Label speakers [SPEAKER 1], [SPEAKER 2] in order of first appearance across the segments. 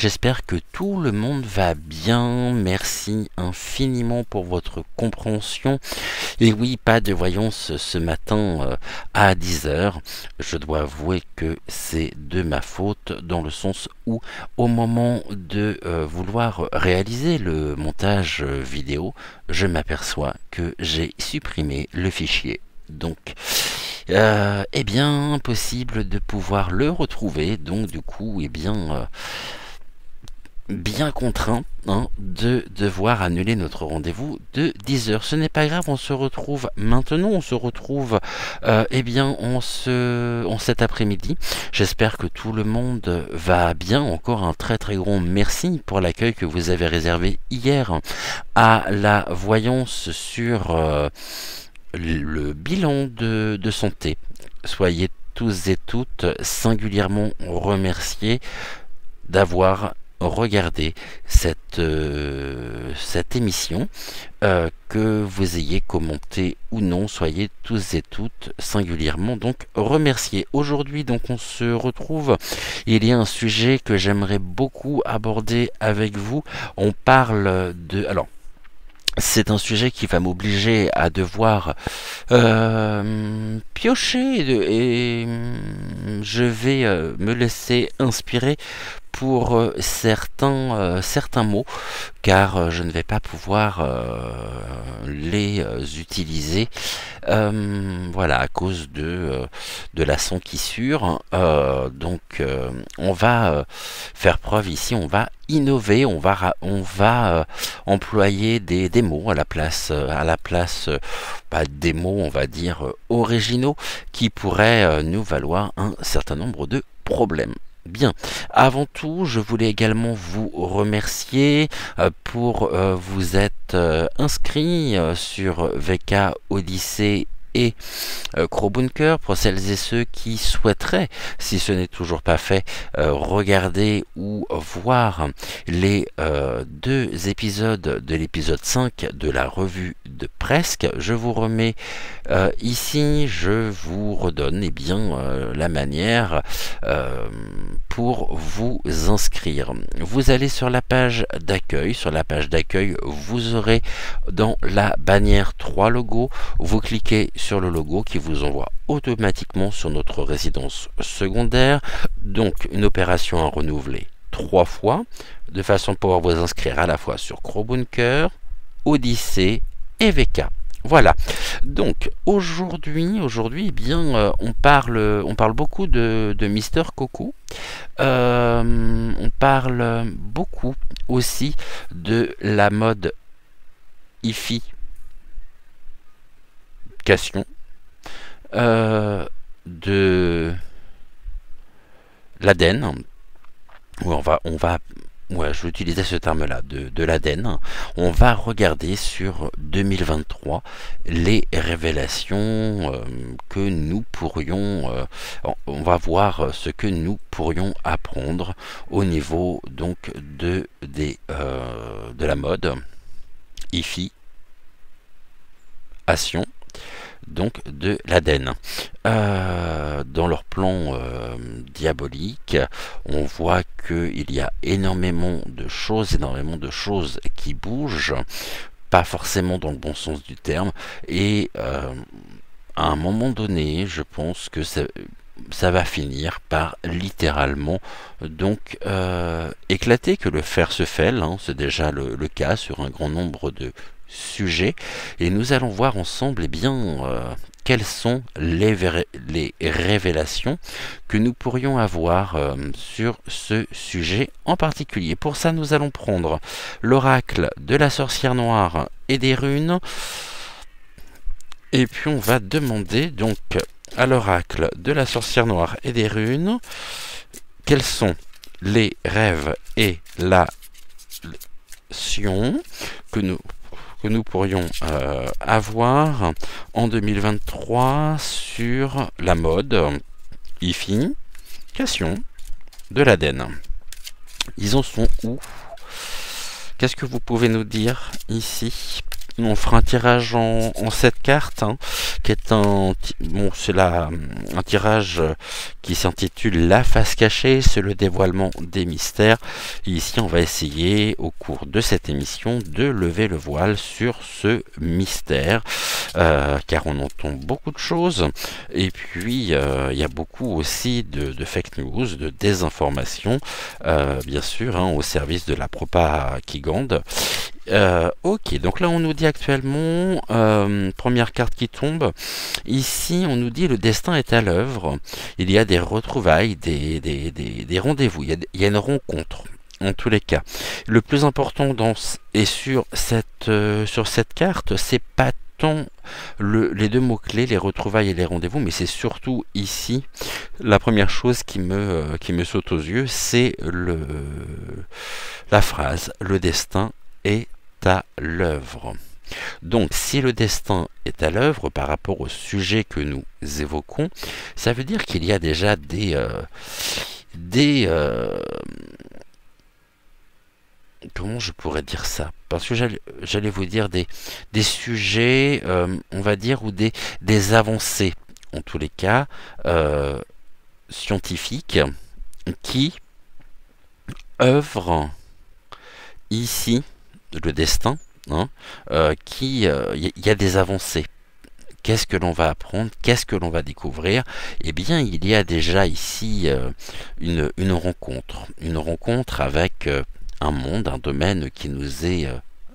[SPEAKER 1] j'espère que tout le monde va bien. Merci infiniment pour votre compréhension. Et oui, pas de voyance ce matin à 10 heures. Je dois avouer que c'est de ma faute, dans le sens où au moment de vouloir réaliser le montage vidéo, je m'aperçois que j'ai supprimé le fichier. Donc, eh bien, impossible de pouvoir le retrouver. Donc, du coup, eh bien, bien contraint de devoir annuler notre rendez-vous de 10 heures. Ce n'est pas grave, on se retrouve maintenant, on se retrouve eh bien en cet après-midi. J'espère que tout le monde va bien. Encore un très très grand merci pour l'accueil que vous avez réservé hier à la voyance sur le bilan de santé. Soyez tous et toutes singulièrement remerciés d'avoir regardé cette émission, que vous ayez commenté ou non, soyez tous et toutes singulièrement donc remerciés. Aujourd'hui donc on se retrouve, il y a un sujet que j'aimerais beaucoup aborder avec vous. On parle de... Alors, c'est un sujet qui va m'obliger à devoir piocher et je vais me laisser inspirer pour certains mots, car je ne vais pas pouvoir les utiliser, voilà, à cause de la sanguissure. Donc on va faire preuve ici, on va innover, on va employer des mots à la place pas des mots, on va dire originaux, qui pourraient nous valoir un certain nombre de problèmes. Bien, avant tout, je voulais également vous remercier pour vous être inscrits sur VK Odyssée et Crowbunker. Pour celles et ceux qui souhaiteraient, si ce n'est toujours pas fait, regarder ou voir les deux épisodes de l'épisode 5 de la revue de Presque, je vous remets ici, je vous redonne eh bien, la manière pour vous inscrire. Vous allez sur la page d'accueil. Sur la page d'accueil, vous aurez dans la bannière 3 logos. Vous cliquez sur le logo qui vous envoie automatiquement sur notre résidence secondaire. Donc une opération à renouveler 3 fois, de façon à pouvoir vous inscrire à la fois sur Crowbunker, Odyssée et VK. Voilà. Donc aujourd'hui, eh bien, on parle beaucoup de Mister Coco. On parle beaucoup aussi de la mode ification, de l'Aden. Ouais, je vais utiliser ce terme-là, de l'Aden. On va regarder sur 2023 les révélations que nous pourrions... on va voir ce que nous pourrions apprendre au niveau donc de la mode ification, donc de l'Aden. Dans leur plan diabolique, on voit qu'il y a énormément de choses qui bougent, pas forcément dans le bon sens du terme, et à un moment donné, je pense que ça va finir par littéralement donc éclater, que le fer se fêle, hein, c'est déjà le cas sur un grand nombre de sujets, et nous allons voir ensemble eh bien, quelles sont les révélations que nous pourrions avoir sur ce sujet en particulier. Pour ça, nous allons prendre l'oracle de la sorcière noire et des runes, et puis on va demander donc à l'oracle de la sorcière noire et des runes quels sont les rêves et la que nous pourrions avoir en 2023 sur la mode ification de l'Aden. Ils en sont où? Qu'est-ce que vous pouvez nous dire ici On fera un tirage en 7 cartes, hein, qui est bon, c'est un tirage qui s'intitule La face cachée, c'est le dévoilement des mystères. Et ici, on va essayer, au cours de cette émission, de lever le voile sur ce mystère, car on entend beaucoup de choses. Et puis, il y a beaucoup aussi de fake news, de désinformation, bien sûr, hein, au service de la propagande. Ok, donc là on nous dit actuellement, première carte qui tombe, ici on nous dit le destin est à l'œuvre, il y a des retrouvailles, des rendez-vous, il y a une rencontre, en tous les cas. Le plus important sur cette carte, c'est pas tant les deux mots-clés, les retrouvailles et les rendez-vous, mais c'est surtout ici, la première chose qui me saute aux yeux, c'est la phrase, le destin est à l'œuvre. Donc, si le destin est à l'œuvre par rapport au sujet que nous évoquons, ça veut dire qu'il y a déjà comment je pourrais dire ça? Parce que j'allais vous dire des sujets, on va dire, ou des avancées, en tous les cas, scientifiques, qui œuvrent ici, le destin, hein, il y a des avancées. Qu'est-ce que l'on va apprendre? Qu'est-ce que l'on va découvrir? Eh bien, il y a déjà ici une rencontre avec un monde, un domaine qui nous est,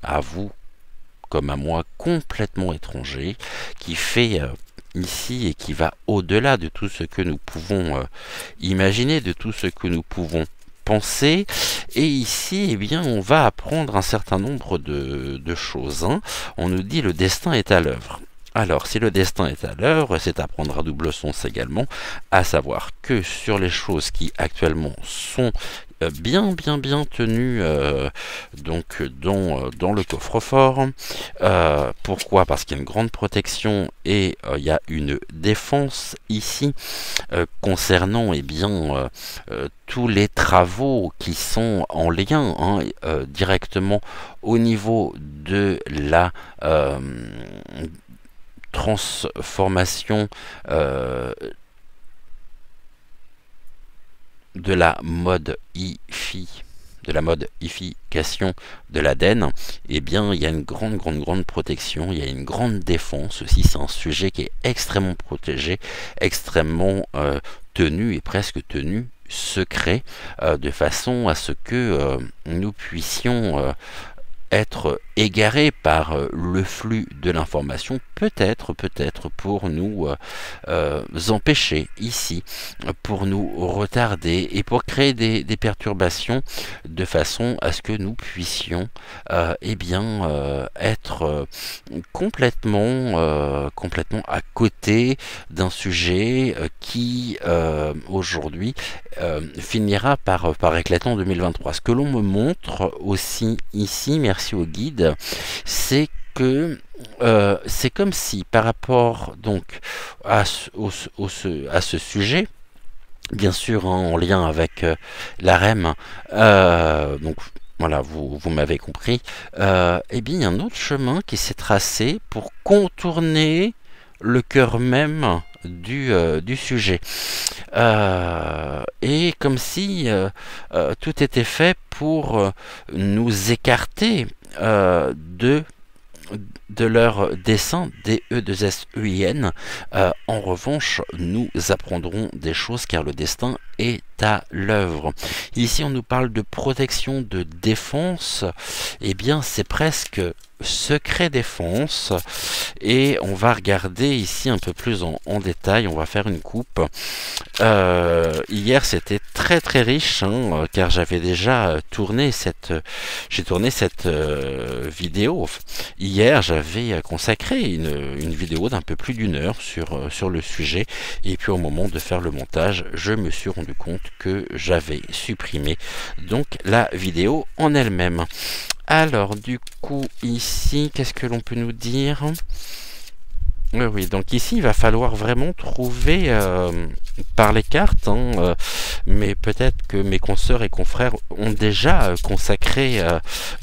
[SPEAKER 1] à vous comme à moi, complètement étranger, qui fait ici et qui va au-delà de tout ce que nous pouvons imaginer, de tout ce que nous pouvons penser. Et ici, eh bien, on va apprendre un certain nombre de choses, hein. On nous dit le destin est à l'œuvre. Alors, si le destin est à l'œuvre, c'est à prendre à double sens également, à savoir que sur les choses qui actuellement sont bien tenues donc dans le coffre-fort. Pourquoi? Parce qu'il y a une grande protection et il y a une défense ici concernant eh bien tous les travaux qui sont en lien, hein, directement au niveau de la transformation de la modification de l'ADN. Eh bien, il y a une grande protection, il y a une grande défense aussi. C'est un sujet qui est extrêmement protégé, extrêmement tenu et presque tenu secret, de façon à ce que nous puissions être égarés par le flux de l'information, peut-être pour nous empêcher ici, pour nous retarder et pour créer des perturbations de façon à ce que nous puissions eh bien être complètement à côté d'un sujet qui aujourd'hui finira par éclater en 2023. Ce que l'on me montre aussi ici, merci au guide, c'est que c'est comme si par rapport donc à ce sujet, bien sûr, hein, en lien avec la REM, donc voilà, vous m'avez compris, et bien il y a un autre chemin qui s'est tracé pour contourner le cœur même du sujet. Et comme si tout était fait pour nous écarter de leur dessin, D-E-2-S-E-I-N. En revanche, nous apprendrons des choses car le destin est à l'œuvre. Ici, on nous parle de protection, de défense. Eh bien, c'est presque secret défense. Et on va regarder ici un peu plus en détail. On va faire une coupe. Hier, c'était très riche, hein, car j'avais déjà tourné cette vidéo. Hier, j'avais consacré une vidéo d'un peu plus d'1 heure sur le sujet. Et puis, au moment de faire le montage, je me suis rendu compte que j'avais supprimé donc la vidéo en elle-même. Alors, du coup, ici, qu'est-ce que l'on peut nous dire ? Oui, donc ici, il va falloir vraiment trouver par les cartes, hein, mais peut-être que mes consoeurs et confrères ont déjà consacré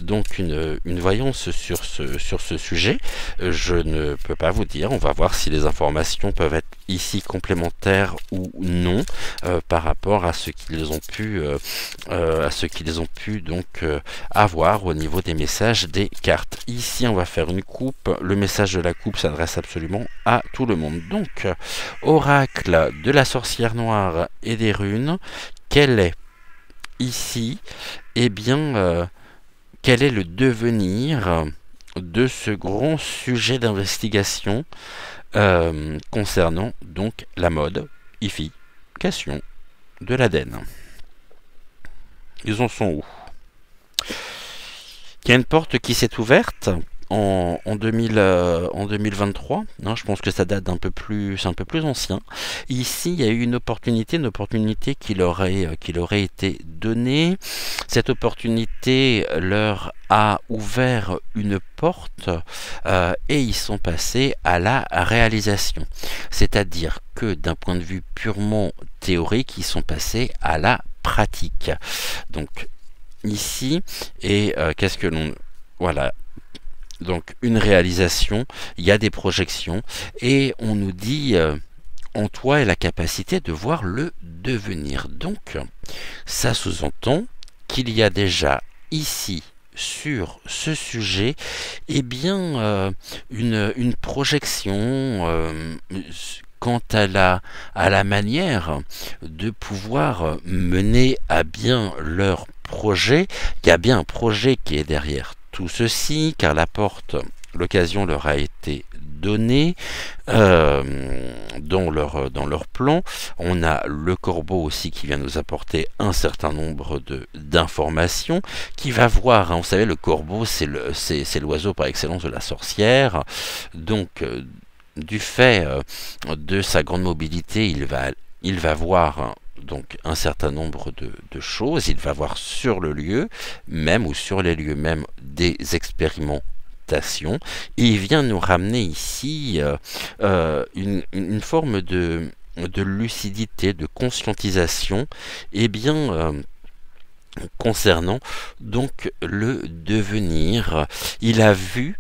[SPEAKER 1] donc une voyance sur ce sujet. Je ne peux pas vous dire, on va voir si les informations peuvent être ici complémentaires ou non par rapport à ce qu'ils ont pu donc avoir au niveau des messages des cartes. Ici on va faire une coupe, le message de la coupe s'adresse absolument à tout le monde. Donc oracle de la sorcière noire et des runes, quel est ici, eh bien quel est le devenir de ce grand sujet d'investigation concernant donc la modification de l'ADN. Ils en sont où? Il y a une porte qui s'est ouverte en 2023. Non, je pense que ça date c'est un peu plus ancien. Ici, il y a eu une opportunité qui leur aurait été donnée. Cette opportunité leur a ouvert une porte et ils sont passés à la réalisation. C'est-à-dire que d'un point de vue purement théorique, ils sont passés à la pratique. Donc ici, et qu'est-ce que l'on... Voilà. Donc une réalisation, il y a des projections, et on nous dit en toi est la capacité de voir le devenir. Donc ça sous-entend qu'il y a déjà ici sur ce sujet eh bien une projection quant à la manière de pouvoir mener à bien leur projet. Il y a bien un projet qui est derrière tout ceci, car l'occasion leur a été donnée dans leur plan. On a le corbeau aussi qui vient nous apporter un certain nombre d'informations, qui va voir, hein, vous savez, le corbeau c'est l'oiseau par excellence de la sorcière, donc du fait de sa grande mobilité, il va voir donc un certain nombre de choses. Il va voir sur le lieu même ou sur les lieux même des expérimentations, et il vient nous ramener ici une forme de lucidité, de conscientisation, et bien concernant donc le devenir. Il a vu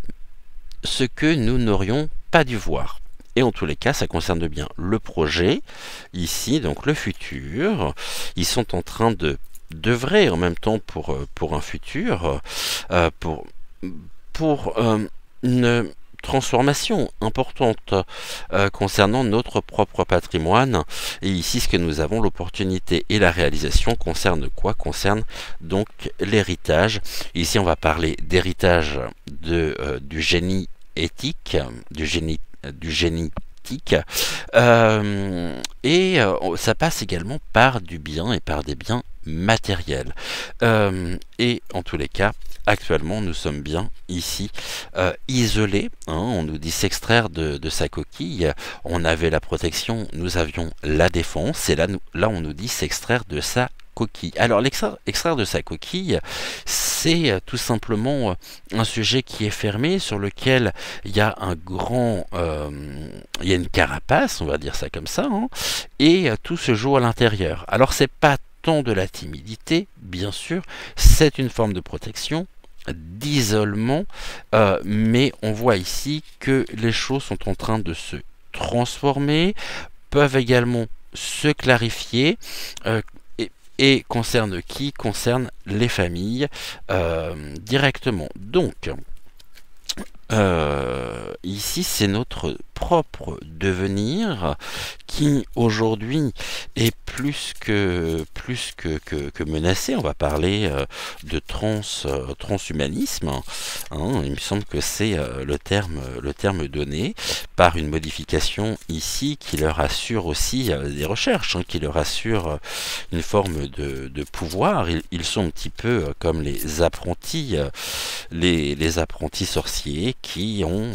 [SPEAKER 1] ce que nous n'aurions pas dû voir. Et en tous les cas, ça concerne bien le projet, ici, donc le futur. Ils sont en train d'œuvrer en même temps pour un futur, pour une transformation importante concernant notre propre patrimoine. Et ici, ce que nous avons, l'opportunité et la réalisation, concerne quoi? Concerne donc l'héritage. Ici, on va parler d'héritage du génie éthique, du génie éthique, et ça passe également par du bien et par des biens matériels. Et en tous les cas, actuellement, nous sommes bien ici isolés. Hein, on nous dit s'extraire de sa coquille. On avait la protection, nous avions la défense, et là, on nous dit s'extraire de sa coquille. Alors l'extraire de sa coquille, c'est tout simplement un sujet qui est fermé, sur lequel il y a il y a une carapace, on va dire ça comme ça, hein, et tout se joue à l'intérieur. Alors c'est pas tant de la timidité, bien sûr, c'est une forme de protection, d'isolement, mais on voit ici que les choses sont en train de se transformer, peuvent également se clarifier, et concerne qui? Concerne les familles directement. Donc, ici, c'est notre propre devenir qui aujourd'hui est plus que menacé. On va parler de transhumanisme, hein. Il me semble que c'est le terme donné par une modification ici qui leur assure aussi des recherches, hein, qui leur assure une forme de pouvoir. Ils sont un petit peu comme les apprentis sorciers qui ont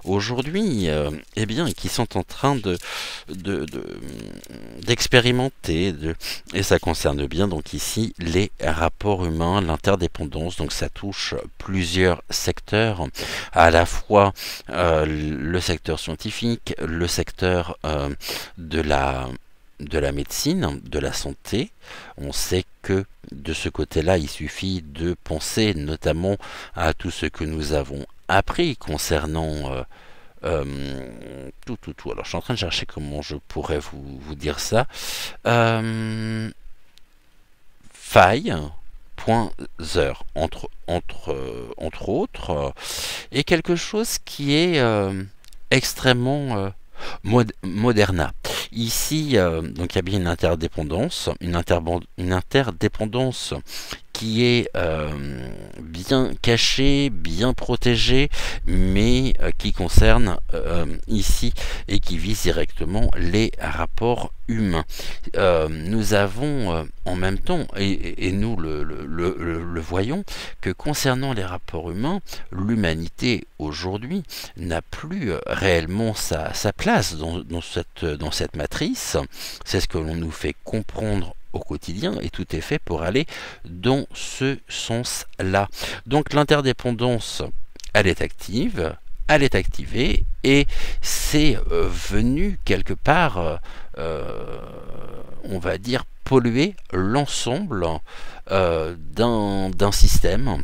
[SPEAKER 1] aujourd'hui eh bien, qui sont en train d'expérimenter, et ça concerne bien donc ici les rapports humains, l'interdépendance. Donc ça touche plusieurs secteurs, à la fois le secteur scientifique, le secteur de la de la médecine, de la santé. On sait que de ce côté-là, il suffit de penser notamment à tout ce que nous avons appris concernant tout. Alors, je suis en train de chercher comment je pourrais vous dire ça. Euh, Faille, .zer, entre autres, et quelque chose qui est extrêmement Moderna. Ici, donc il y a bien une interdépendance, une interdépendance qui est bien cachée, bien protégée, mais qui concerne ici et qui vise directement les rapports humains. Nous avons en même temps, et nous le voyons, que concernant les rapports humains, l'humanité aujourd'hui n'a plus réellement sa place dans cette matrice. C'est ce que l'on nous fait comprendre au quotidien, et tout est fait pour aller dans ce sens-là. Donc l'interdépendance, elle est active, elle est activée, et c'est venu quelque part, on va dire, polluer l'ensemble d'un système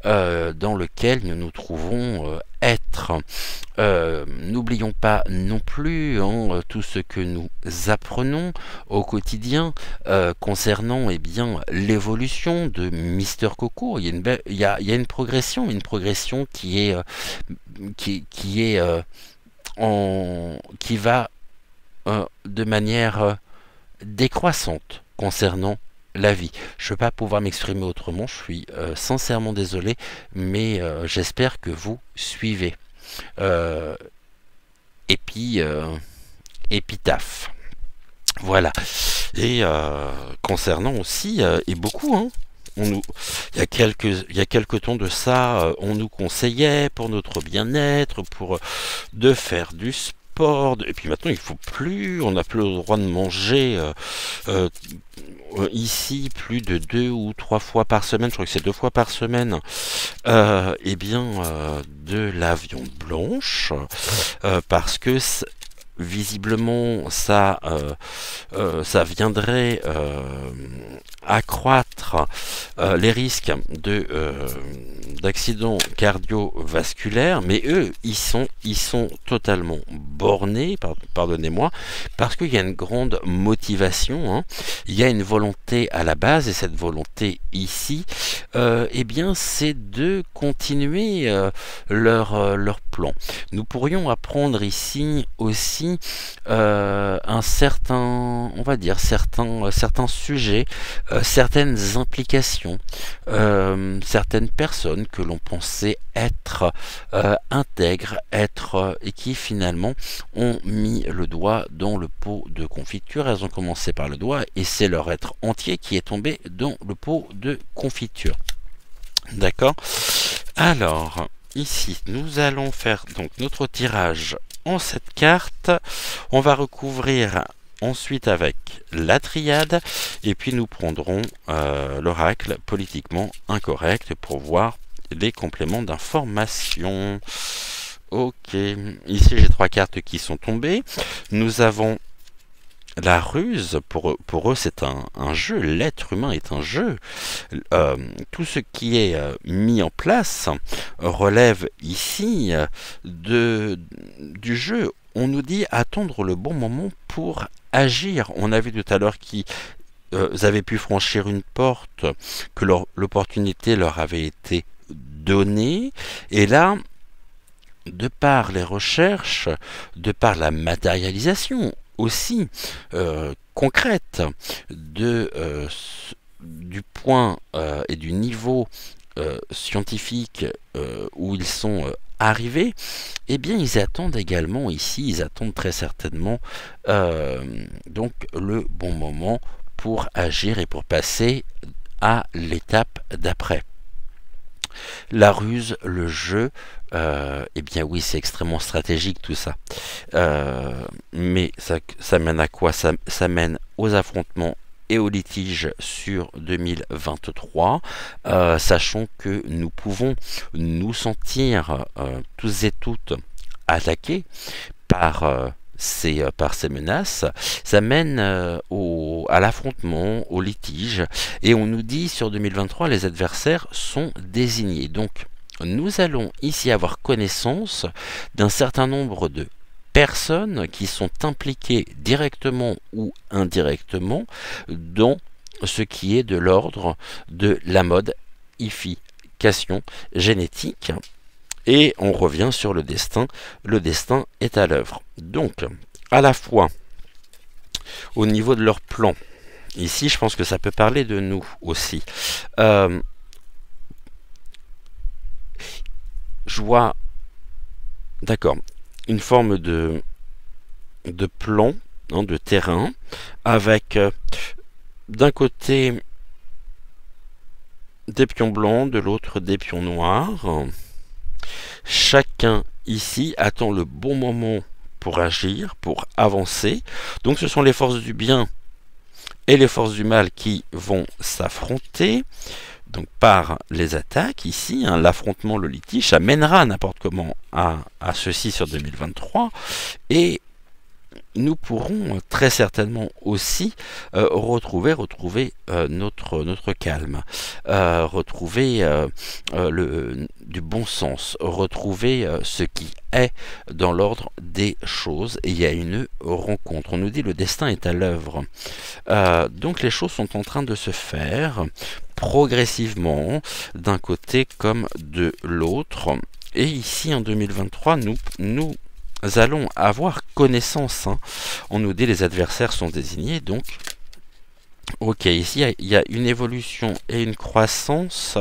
[SPEAKER 1] dans lequel nous nous trouvons être. N'oublions pas non plus tout ce que nous apprenons au quotidien concernant l'évolution de Mister Coco. Il y a une progression qui va de manière décroissante concernant la vie. Je ne vais pas pouvoir m'exprimer autrement, je suis sincèrement désolé, mais j'espère que vous suivez. Euh, et puis, épitaphe. Voilà. Et concernant aussi, et beaucoup, hein, il y a quelques temps de ça, on nous conseillait pour notre bien-être, de faire du sport, et puis maintenant il faut plus, on n'a plus le droit de manger ici plus de 2 ou 3 fois par semaine, je crois que c'est 2 fois par semaine, de la viande blanche, parce que visiblement ça viendrait accroître les risques d'accidents cardiovasculaires, mais eux ils sont totalement bornés, pardonnez-moi, parce qu'il y a une grande motivation, hein. Il y a une volonté à la base, et cette volonté ici c'est de continuer leur plan. Nous pourrions apprendre ici aussi un certain, on va dire, certains sujets, certaines implications, certaines personnes que l'on pensait être intègres, et qui finalement ont mis le doigt dans le pot de confiture. Elles ont commencé par le doigt, et c'est leur être entier qui est tombé dans le pot de confiture. D'accord? Alors, ici, nous allons faire donc notre tirage en cette carte. On va recouvrir ensuite avec la triade, et puis nous prendrons l'oracle politiquement incorrect pour voir les compléments d'information. Ok, ici j'ai 3 cartes qui sont tombées. Nous avons la ruse. Pour eux c'est un jeu, l'être humain est un jeu. Tout ce qui est mis en place relève ici du jeu. On nous dit attendre le bon moment pour agir. On a vu tout à l'heure qu'ils avaient pu franchir une porte, que l'opportunité leur avait été donnée, et là, de par les recherches, de par la matérialisation aussi concrète du point et du niveau scientifique où ils sont arrivés, eh bien ils attendent également ici, ils attendent très certainement donc le bon moment pour agir et pour passer à l'étape d'après. La ruse, le jeu, eh bien oui, c'est extrêmement stratégique tout ça. Mais ça mène à quoi? Ça mène aux affrontements et aux litiges sur 2023, sachant que nous pouvons nous sentir tous et toutes attaqués par par ces menaces, ça mène à l'affrontement, au litige, et on nous dit sur 2023 les adversaires sont désignés. Donc nous allons ici avoir connaissance d'un certain nombre de personnes qui sont impliquées directement ou indirectement dans ce qui est de l'ordre de la modification génétique. Et on revient sur le destin. Le destin est à l'œuvre. Donc, à la fois au niveau de leur plan, ici je pense que ça peut parler de nous aussi. Je vois, d'accord, une forme de plan, hein, de terrain, avec d'un côté des pions blancs, de l'autre des pions noirs. Chacun ici attend le bon moment pour agir, pour avancer. Donc ce sont les forces du bien et les forces du mal qui vont s'affronter. Donc par les attaques ici, hein, l'affrontement, le litige, ça mènera n'importe comment à ceci sur 2023. Et nous pourrons très certainement aussi retrouver notre calme, retrouver du bon sens, retrouver ce qui est dans l'ordre des choses. Et il y a une rencontre. On nous dit le destin est à l'œuvre. Donc les choses sont en train de se faire progressivement d'un côté comme de l'autre. Et ici en 2023, nous allons avoir connaissance. Hein. On nous dit les adversaires sont désignés, donc ok, ici il y a une évolution et une croissance.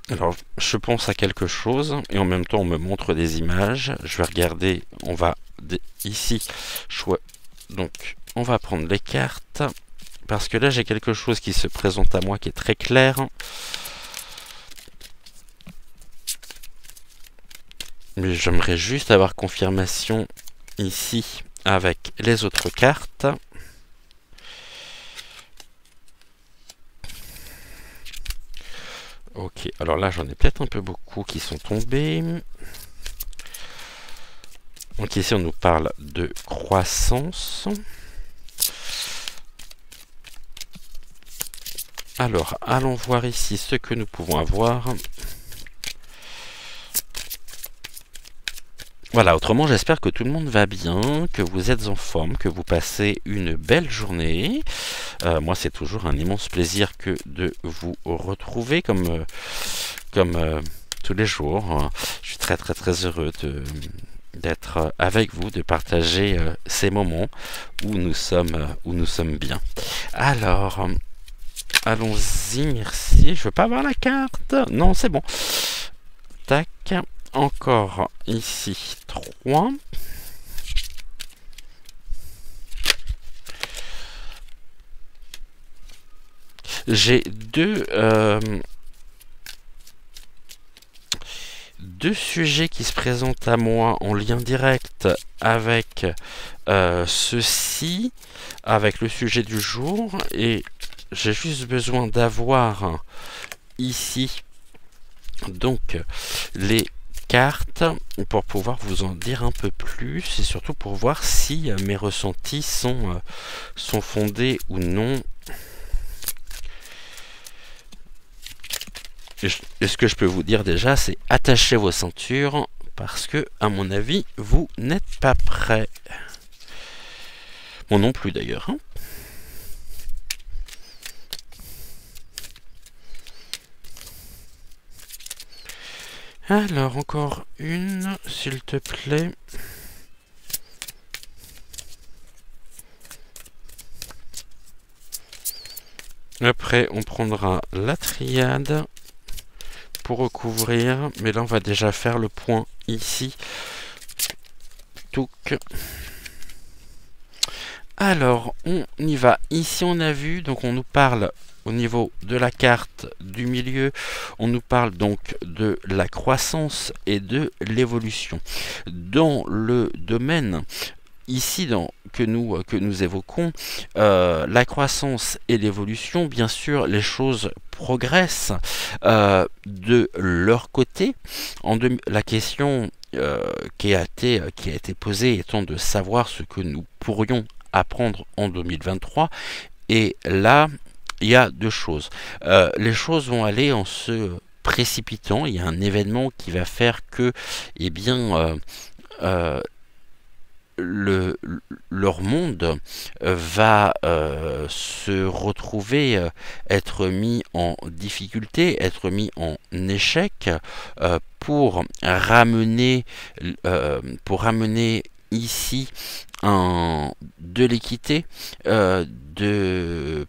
[SPEAKER 1] Alors je pense à quelque chose et en même temps on me montre des images. Je vais regarder, on va ici, donc on va prendre les cartes parce que là j'ai quelque chose qui se présente à moi qui est très clair. Mais j'aimerais juste avoir confirmation ici avec les autres cartes. Ok, alors là j'en ai peut-être un peu beaucoup qui sont tombés. Donc ici on nous parle de croissance. Alors, allons voir ici ce que nous pouvons avoir. Voilà, autrement j'espère que tout le monde va bien, que vous êtes en forme, que vous passez une belle journée. Moi c'est toujours un immense plaisir que de vous retrouver comme tous les jours. Je suis très heureux d'être avec vous, de partager ces moments où nous sommes bien. Alors, allons-y, merci. Je veux pas avoir la carte. Non, c'est bon. Tac. Encore ici 3. J'ai deux sujets qui se présentent à moi en lien direct avec ceci, avec le sujet du jour, et j'ai juste besoin d'avoir ici donc les cartes pour pouvoir vous en dire un peu plus et surtout pour voir si mes ressentis sont fondés ou non. Et ce que je peux vous dire déjà, c'est attachez vos ceintures parce que, à mon avis, vous n'êtes pas prêts. Moi non plus d'ailleurs. Hein. Alors, encore une, s'il te plaît. Après, on prendra la triade pour recouvrir. Mais là, on va déjà faire le point ici. Touc. Alors, on y va. Ici, on a vu, donc on nous parle au niveau de la carte du milieu, on nous parle donc de la croissance et de l'évolution. Dans le domaine ici que nous évoquons, la croissance et l'évolution, bien sûr, les choses progressent de leur côté. La question qui a été posée étant de savoir ce que nous pourrions apprendre en 2023. Et là, il y a deux choses. Les choses vont aller en se précipitant. Il y a un événement qui va faire que, eh bien, leur monde va se retrouver, être mis en difficulté, être mis en échec pour ramener ici de l'équité,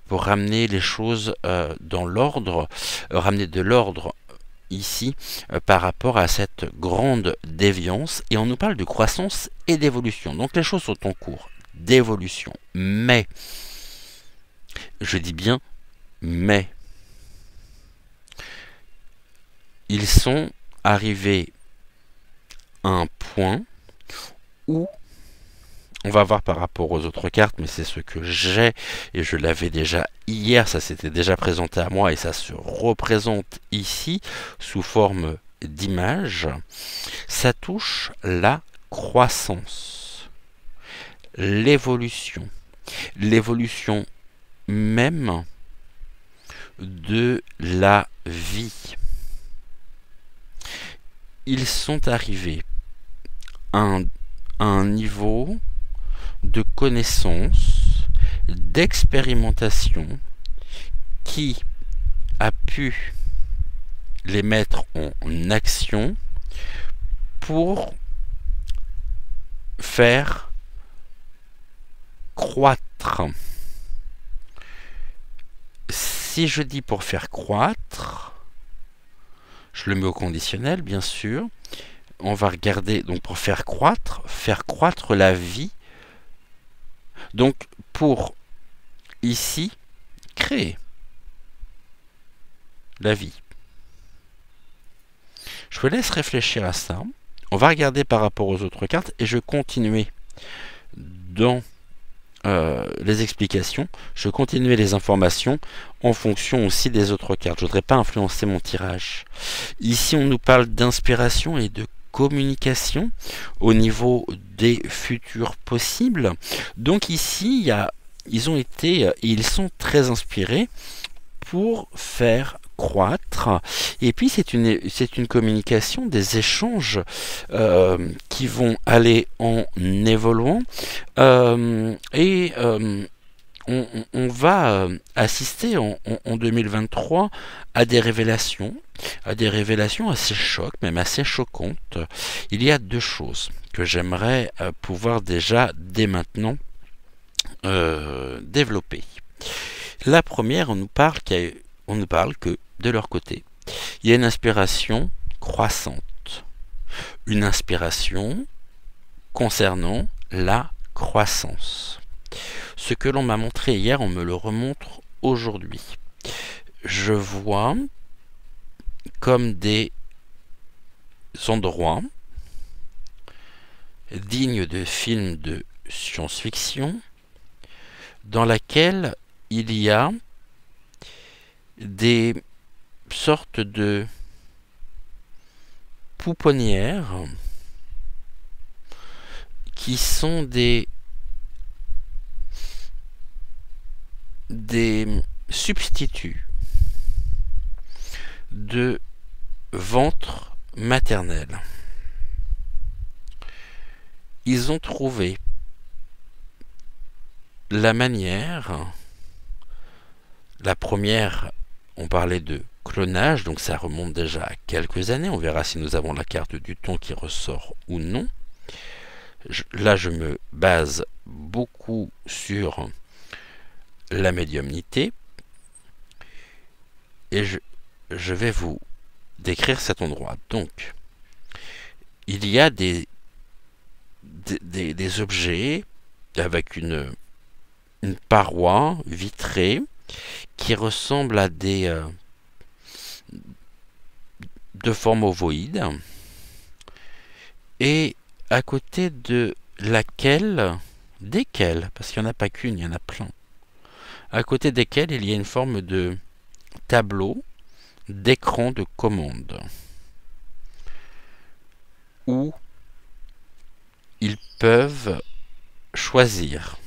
[SPEAKER 1] pour ramener les choses dans l'ordre, ramener de l'ordre ici par rapport à cette grande déviance, et on nous parle de croissance et d'évolution. Donc les choses sont en cours d'évolution, mais, je dis bien mais, ils sont arrivés à un point où, on va voir par rapport aux autres cartes, mais c'est ce que j'ai, et je l'avais déjà hier, ça s'était déjà présenté à moi, et ça se représente ici, sous forme d'image. Ça touche la croissance, l'évolution même de la vie. Ils sont arrivés à un niveau de connaissance, d'expérimentation qui a pu les mettre en action pour faire croître. Si je dis pour faire croître, je le mets au conditionnel, bien sûr. On va regarder, donc pour faire croître la vie. Donc pour ici créer la vie. Je vous laisse réfléchir à ça. On va regarder par rapport aux autres cartes et je vais continuer dans les explications. Je vais continuer les informations en fonction aussi des autres cartes. Je ne voudrais pas influencer mon tirage. Ici, on nous parle d'inspiration et de communication au niveau des futurs possibles. Donc ici, ils sont très inspirés pour faire croître, et puis c'est une communication, des échanges qui vont aller en évoluant, on va assister en 2023 à des révélations assez chocs, même assez choquantes. Il y a deux choses que j'aimerais pouvoir déjà dès maintenant développer. La première, on nous parle que de leur côté, il y a une inspiration croissante, une inspiration concernant la croissance. Ce que l'on m'a montré hier, on me le remontre aujourd'hui. Je vois comme des endroits dignes de films de science-fiction dans lesquels il y a des sortes de pouponnières qui sont des substituts de ventre maternel. Ils ont trouvé la manière, la première, on parlait de clonage, donc ça remonte déjà à quelques années, on verra si nous avons la carte du ton qui ressort ou non. Là, je me base beaucoup sur la médiumnité, et je vais vous décrire cet endroit. Donc, il y a des objets avec une paroi vitrée qui ressemble à de forme ovoïde, et à côté de desquelles, parce qu'il n'y en a pas qu'une, il y en a plein, à côté desquelles il y a une forme de tableau d'écran de commande, où peuvent choisir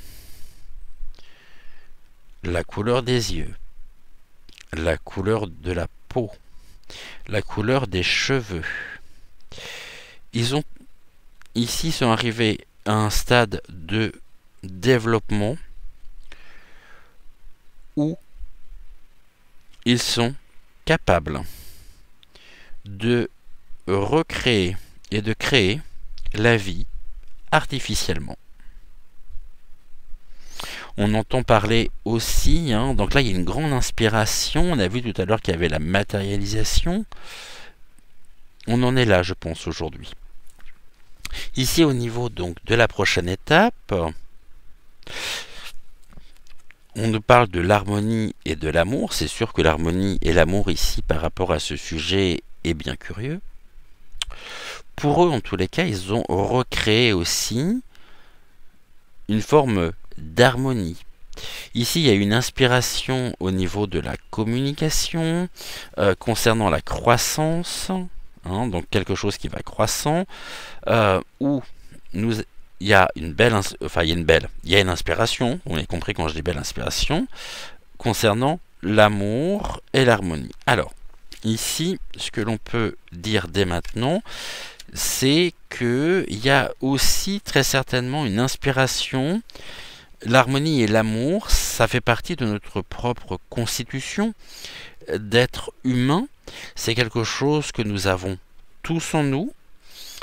[SPEAKER 1] la couleur des yeux, la couleur de la peau, la couleur des cheveux. Ils ont ici sont arrivés à un stade de développement où ils sont capables de recréer et de créer la vie artificiellement. On entend parler aussi, donc là il y a une grande inspiration, on a vu tout à l'heure qu'il y avait la matérialisation, on en est là je pense aujourd'hui. Ici au niveau donc de la prochaine étape, on nous parle de l'harmonie et de l'amour, c'est sûr que l'harmonie et l'amour ici par rapport à ce sujet est bien curieux. Pour eux en tous les cas ils ont recréé aussi une forme d'harmonie. Ici, il y a une inspiration au niveau de la communication, concernant la croissance, donc quelque chose qui va croissant, où il y a une belle, il y a une inspiration, on a compris quand je dis belle inspiration, concernant l'amour et l'harmonie. Alors, ici, ce que l'on peut dire dès maintenant, c'est qu'il y a aussi très certainement une inspiration. L'harmonie et l'amour, ça fait partie de notre propre constitution d'être humain. C'est quelque chose que nous avons tous en nous.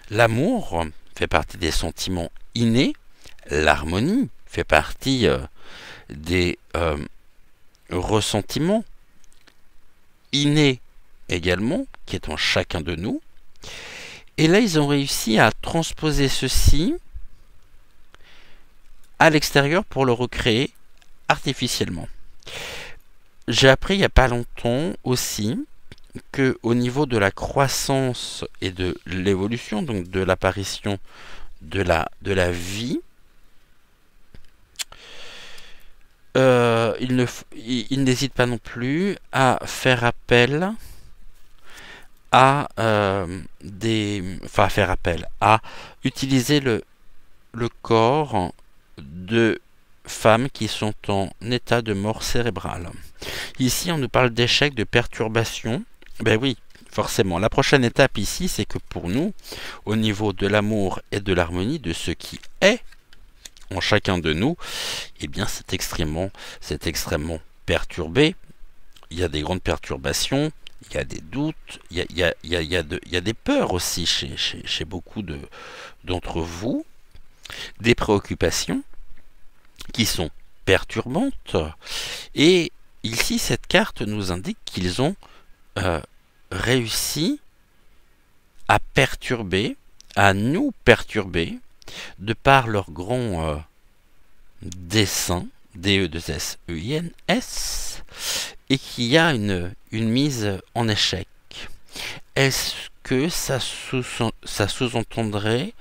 [SPEAKER 1] L'amour fait partie des sentiments innés. L'harmonie fait partie des ressentiments innés également, qui est en chacun de nous. Et là, ils ont réussi à transposer ceci à l'extérieur pour le recréer artificiellement. J'ai appris il n'y a pas longtemps aussi que au niveau de la croissance et de l'évolution, donc de l'apparition de la vie, il n'hésite pas non plus à faire appel à à utiliser le corps de femmes qui sont en état de mort cérébrale. Ici, on nous parle d'échec, de perturbation. Ben oui, forcément. La prochaine étape ici, c'est que pour nous, au niveau de l'amour et de l'harmonie, de ce qui est en chacun de nous, eh bien, c'est extrêmement perturbé. Il y a des grandes perturbations, il y a des doutes, il y a des peurs aussi chez beaucoup d'entre vous, des préoccupations qui sont perturbantes. Et ici, cette carte nous indique qu'ils ont réussi à perturber, à nous perturber, de par leur grand dessein, D-E-2-S-E-I-N-S, et qu'il y a une mise en échec. Est-ce que ça sous-entendrait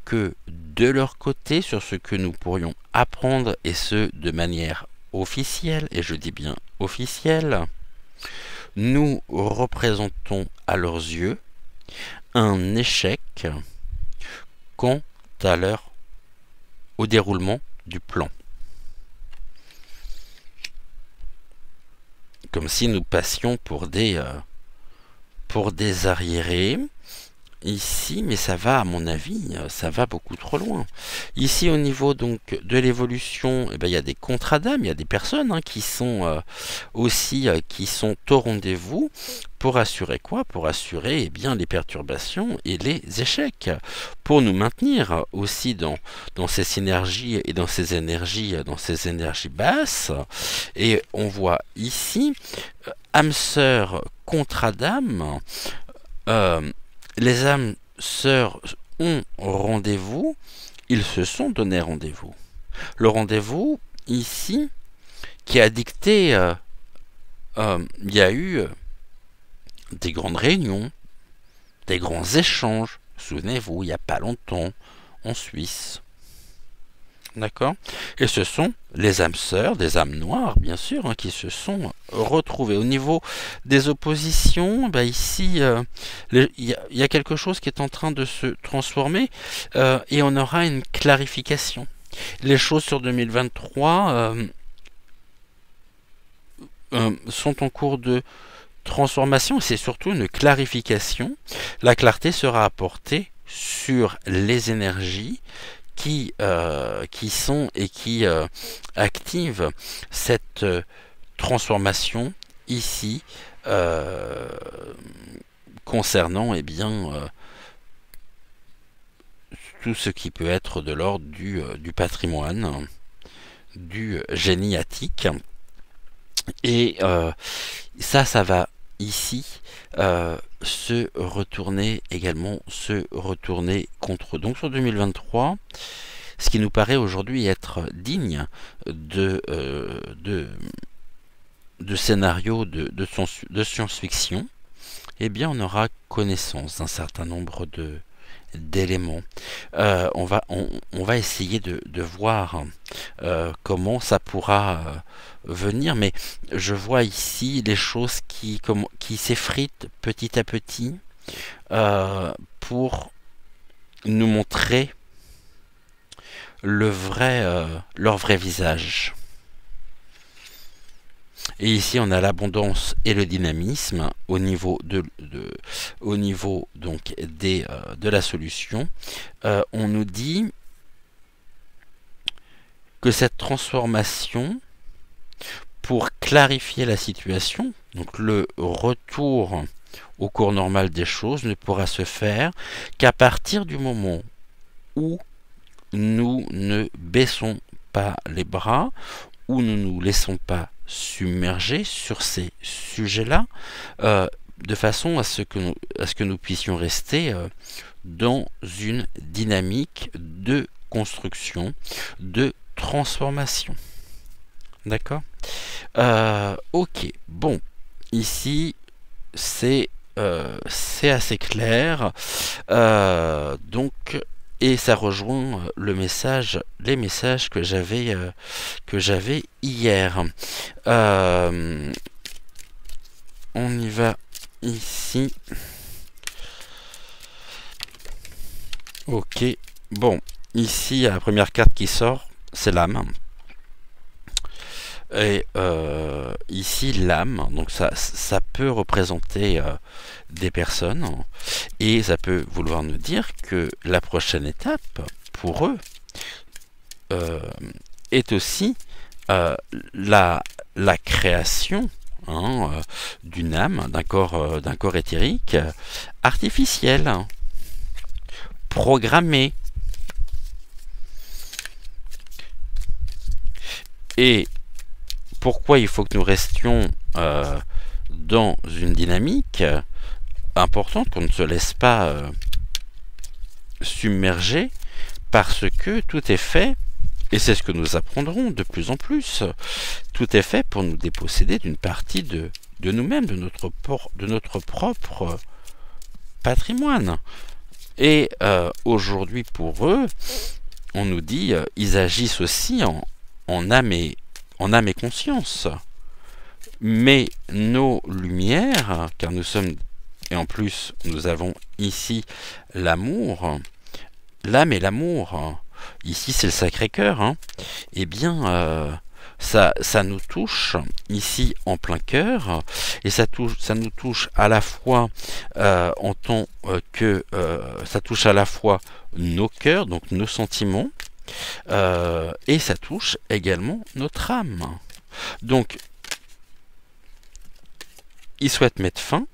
[SPEAKER 1] que de leur côté, sur ce que nous pourrions apprendre, et ce de manière officielle, et je dis bien officielle, nous représentons à leurs yeux un échec quant au déroulement du plan. Comme si nous passions pour des arriérés ici, mais ça va, à mon avis, ça va beaucoup trop loin. Ici, au niveau donc de l'évolution, eh ben, il y a des contrats d'âme, il y a des personnes qui sont aussi qui sont au rendez-vous pour assurer quoi? Pour assurer bien les perturbations et les échecs, pour nous maintenir aussi dans ces synergies et dans ces énergies basses. Et on voit ici âme sœur, contrat d'âme. Les âmes sœurs ont rendez-vous, ils se sont donné rendez-vous. Le rendez-vous, ici, qui a dicté, il y a eu des grandes réunions, des grands échanges, souvenez-vous, il n'y a pas longtemps, en Suisse. D'accord? Et ce sont les âmes sœurs, des âmes noires, bien sûr, hein, qui se sont retrouvées. Au niveau des oppositions, bah ici, il y a quelque chose qui est en train de se transformer et on aura une clarification. Les choses sur 2023 sont en cours de transformation, c'est surtout une clarification. La clarté sera apportée sur les énergies qui sont et qui activent cette transformation ici concernant eh bien, tout ce qui peut être de l'ordre du patrimoine, du génie attique. Et ça va ici se retourner également, se retourner contre eux. Donc sur 2023, ce qui nous paraît aujourd'hui être digne de scénarios de science-fiction, eh bien on aura connaissance d'un certain nombre d'éléments. On va essayer de voir comment ça pourra venir, mais je vois ici les choses qui s'effritent petit à petit pour nous montrer leur vrai visage. Et ici, on a l'abondance et le dynamisme au niveau donc de la solution. On nous dit que cette transformation, pour clarifier la situation, donc le retour au cours normal des choses, ne pourra se faire qu'à partir du moment où nous ne baissons pas les bras, où nous ne nous laissons pas submerger sur ces sujets-là, de façon à ce que nous puissions rester dans une dynamique de construction, de transformation. D'accord? Ok, bon, ici c'est assez clair. Donc, et ça rejoint les messages que j'avais hier. On y va ici. Ok, bon, ici la première carte qui sort, c'est l'âme. Et ici l'âme, donc ça peut représenter des personnes et ça peut vouloir nous dire que la prochaine étape pour eux est aussi la création d'une âme, d'un corps éthérique artificiel, programmé. Et pourquoi il faut que nous restions dans une dynamique importante, qu'on ne se laisse pas submerger, parce que tout est fait, et c'est ce que nous apprendrons de plus en plus, tout est fait pour nous déposséder d'une partie de nous-mêmes, de notre propre patrimoine. Et aujourd'hui, pour eux, on nous dit, ils agissent aussi en âme et conscience. Mais nos lumières, car nous sommes, et en plus nous avons ici l'amour, l'âme et l'amour, ici c'est le Sacré-Cœur, eh bien ça nous touche ici en plein cœur, et ça nous touche à la fois en tant que ça touche à la fois nos cœurs, donc nos sentiments, et ça touche également notre âme. Donc, il souhaite mettre fin,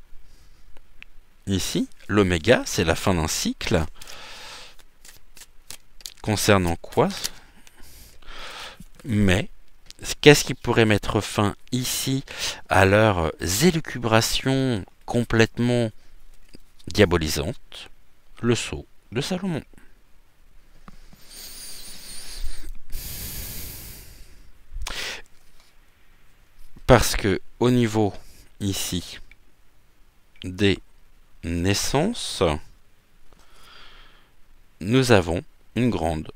[SPEAKER 1] ici, l'oméga, c'est la fin d'un cycle. Concernant quoi? Mais, qu'est-ce qui pourrait mettre fin ici à leurs élucubrations complètement diabolisantes? Le sceau de Salomon. Parce que au niveau ici des naissances, nous avons une grande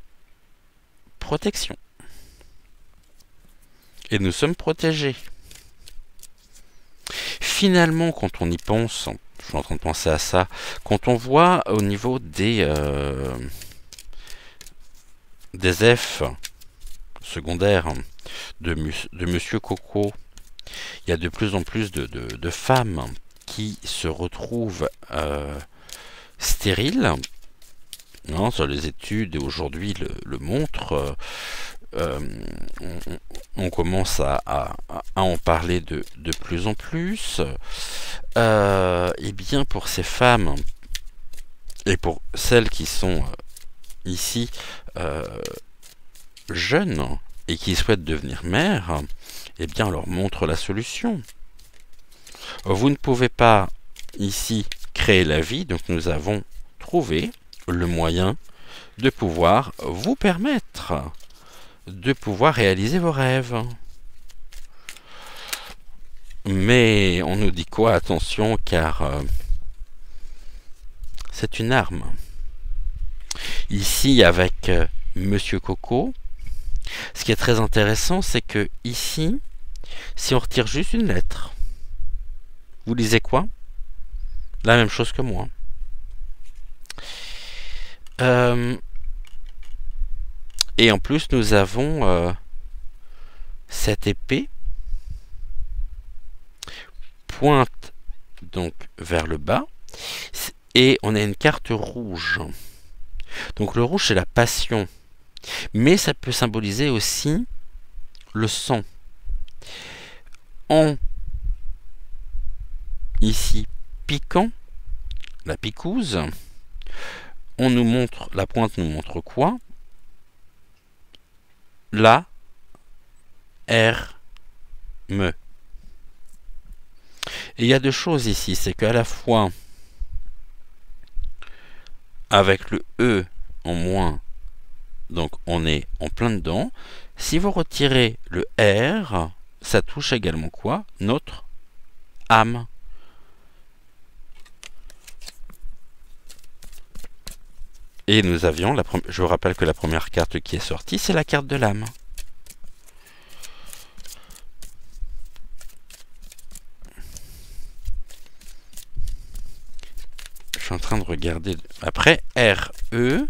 [SPEAKER 1] protection. Et nous sommes protégés. Finalement, quand on y pense, je suis en train de penser à ça, quand on voit au niveau des F secondaires de Monsieur Coco, il y a de plus en plus de femmes qui se retrouvent stériles. Non, sur les études aujourd'hui le montrent. On commence à en parler de plus en plus. Et bien pour ces femmes et pour celles qui sont ici jeunes et qui souhaitent devenir mères, eh bien on leur montre la solution. Vous ne pouvez pas ici créer la vie, donc nous avons trouvé le moyen de pouvoir vous permettre de pouvoir réaliser vos rêves. Mais on nous dit quoi? Attention, car c'est une arme. Ici, avec Monsieur Coco, ce qui est très intéressant, c'est que ici, si on retire juste une lettre, vous lisez quoi? La même chose que moi. Et en plus, nous avons cette épée pointe donc vers le bas et on a une carte rouge. Donc le rouge, c'est la passion, mais ça peut symboliser aussi le sang. En ici piquant, la piquouse, on nous montre, la pointe nous montre quoi? La R me. Et il y a deux choses ici, c'est qu'à la fois avec le E en moins, donc on est en plein dedans. Si vous retirez le R, ça touche également quoi? Notre âme. Et nous avions, je vous rappelle que la première carte qui est sortie, c'est la carte de l'âme. Je suis en train de regarder. Après, RE,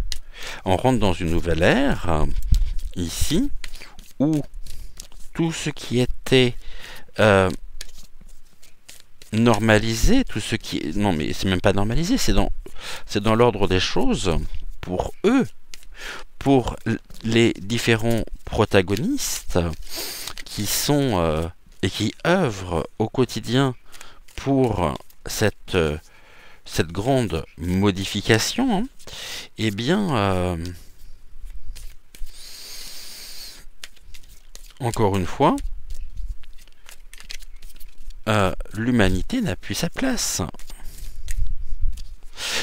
[SPEAKER 1] on rentre dans une nouvelle ère, ici, où tout ce qui était normalisé, tout ce qui... Non, mais c'est même pas normalisé, c'est dans l'ordre des choses pour eux, pour les différents protagonistes qui sont et qui œuvrent au quotidien pour cette grande modification, hein, eh bien, encore une fois, l'humanité n'a plus sa place.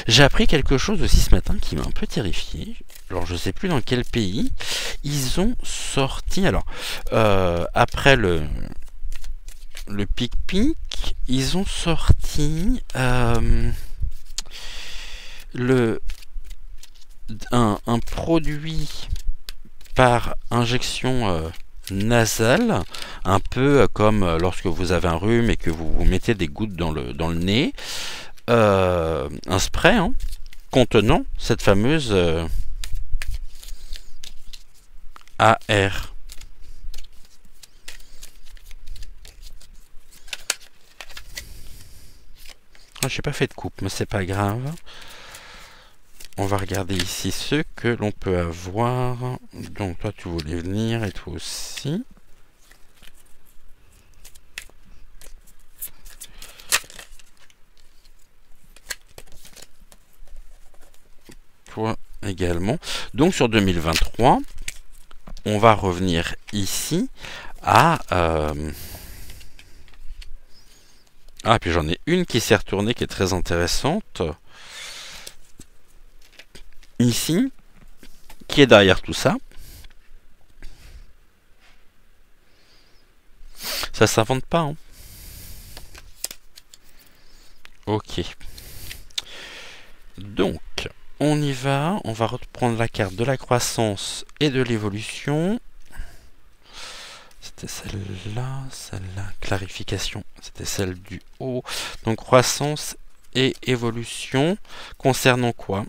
[SPEAKER 1] J'ai appris quelque chose aussi ce matin qui m'a un peu terrifié. Alors je sais plus dans quel pays ils ont sorti. Alors après le pic-pic, ils ont sorti un produit par injection nasale, un peu comme lorsque vous avez un rhume et que vous vous mettez des gouttes dans le nez. Un spray hein, contenant cette fameuse AR. Ah, j'ai pas fait de coupe, mais c'est pas grave. On va regarder ici ce que l'on peut avoir. Donc toi tu voulais venir et toi aussi. Toi également. Donc sur 2023, on va revenir ici à... Ah, puis j'en ai une qui s'est retournée qui est très intéressante. Ici, qui est derrière tout ça. Ça s'invente pas, hein. Ok. Donc, On y va, on va reprendre la carte de la croissance et de l'évolution. C'était celle-là, clarification, c'était celle du haut. Donc croissance et évolution, concernant quoi?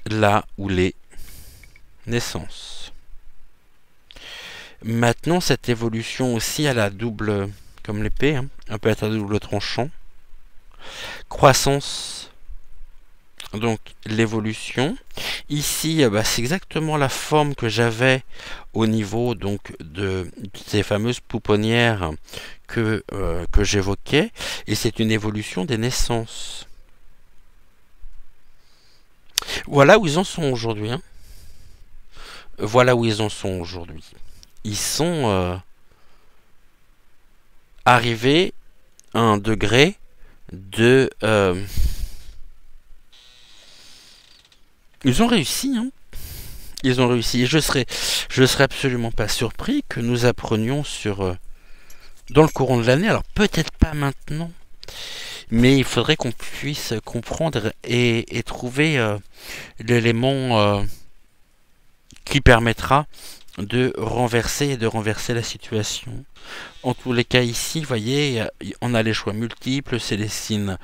[SPEAKER 1] Là où les naissances. Maintenant, cette évolution aussi, elle a double, comme l'épée, hein, un peu à double tranchant. Croissance, donc l'évolution. Ici, c'est exactement la forme que j'avais au niveau donc de ces fameuses pouponnières que j'évoquais, et c'est une évolution des naissances. Voilà où ils en sont aujourd'hui. Hein. Voilà où ils en sont aujourd'hui. Ils sont arrivés à un degré de... ils ont réussi, hein. Ils ont réussi. Et je serais absolument pas surpris que nous apprenions sur... dans le courant de l'année, alors peut-être pas maintenant, mais il faudrait qu'on puisse comprendre et trouver l'élément qui permettra de renverser la situation. En tous les cas ici, vous voyez, on a les choix multiples, c'est les signes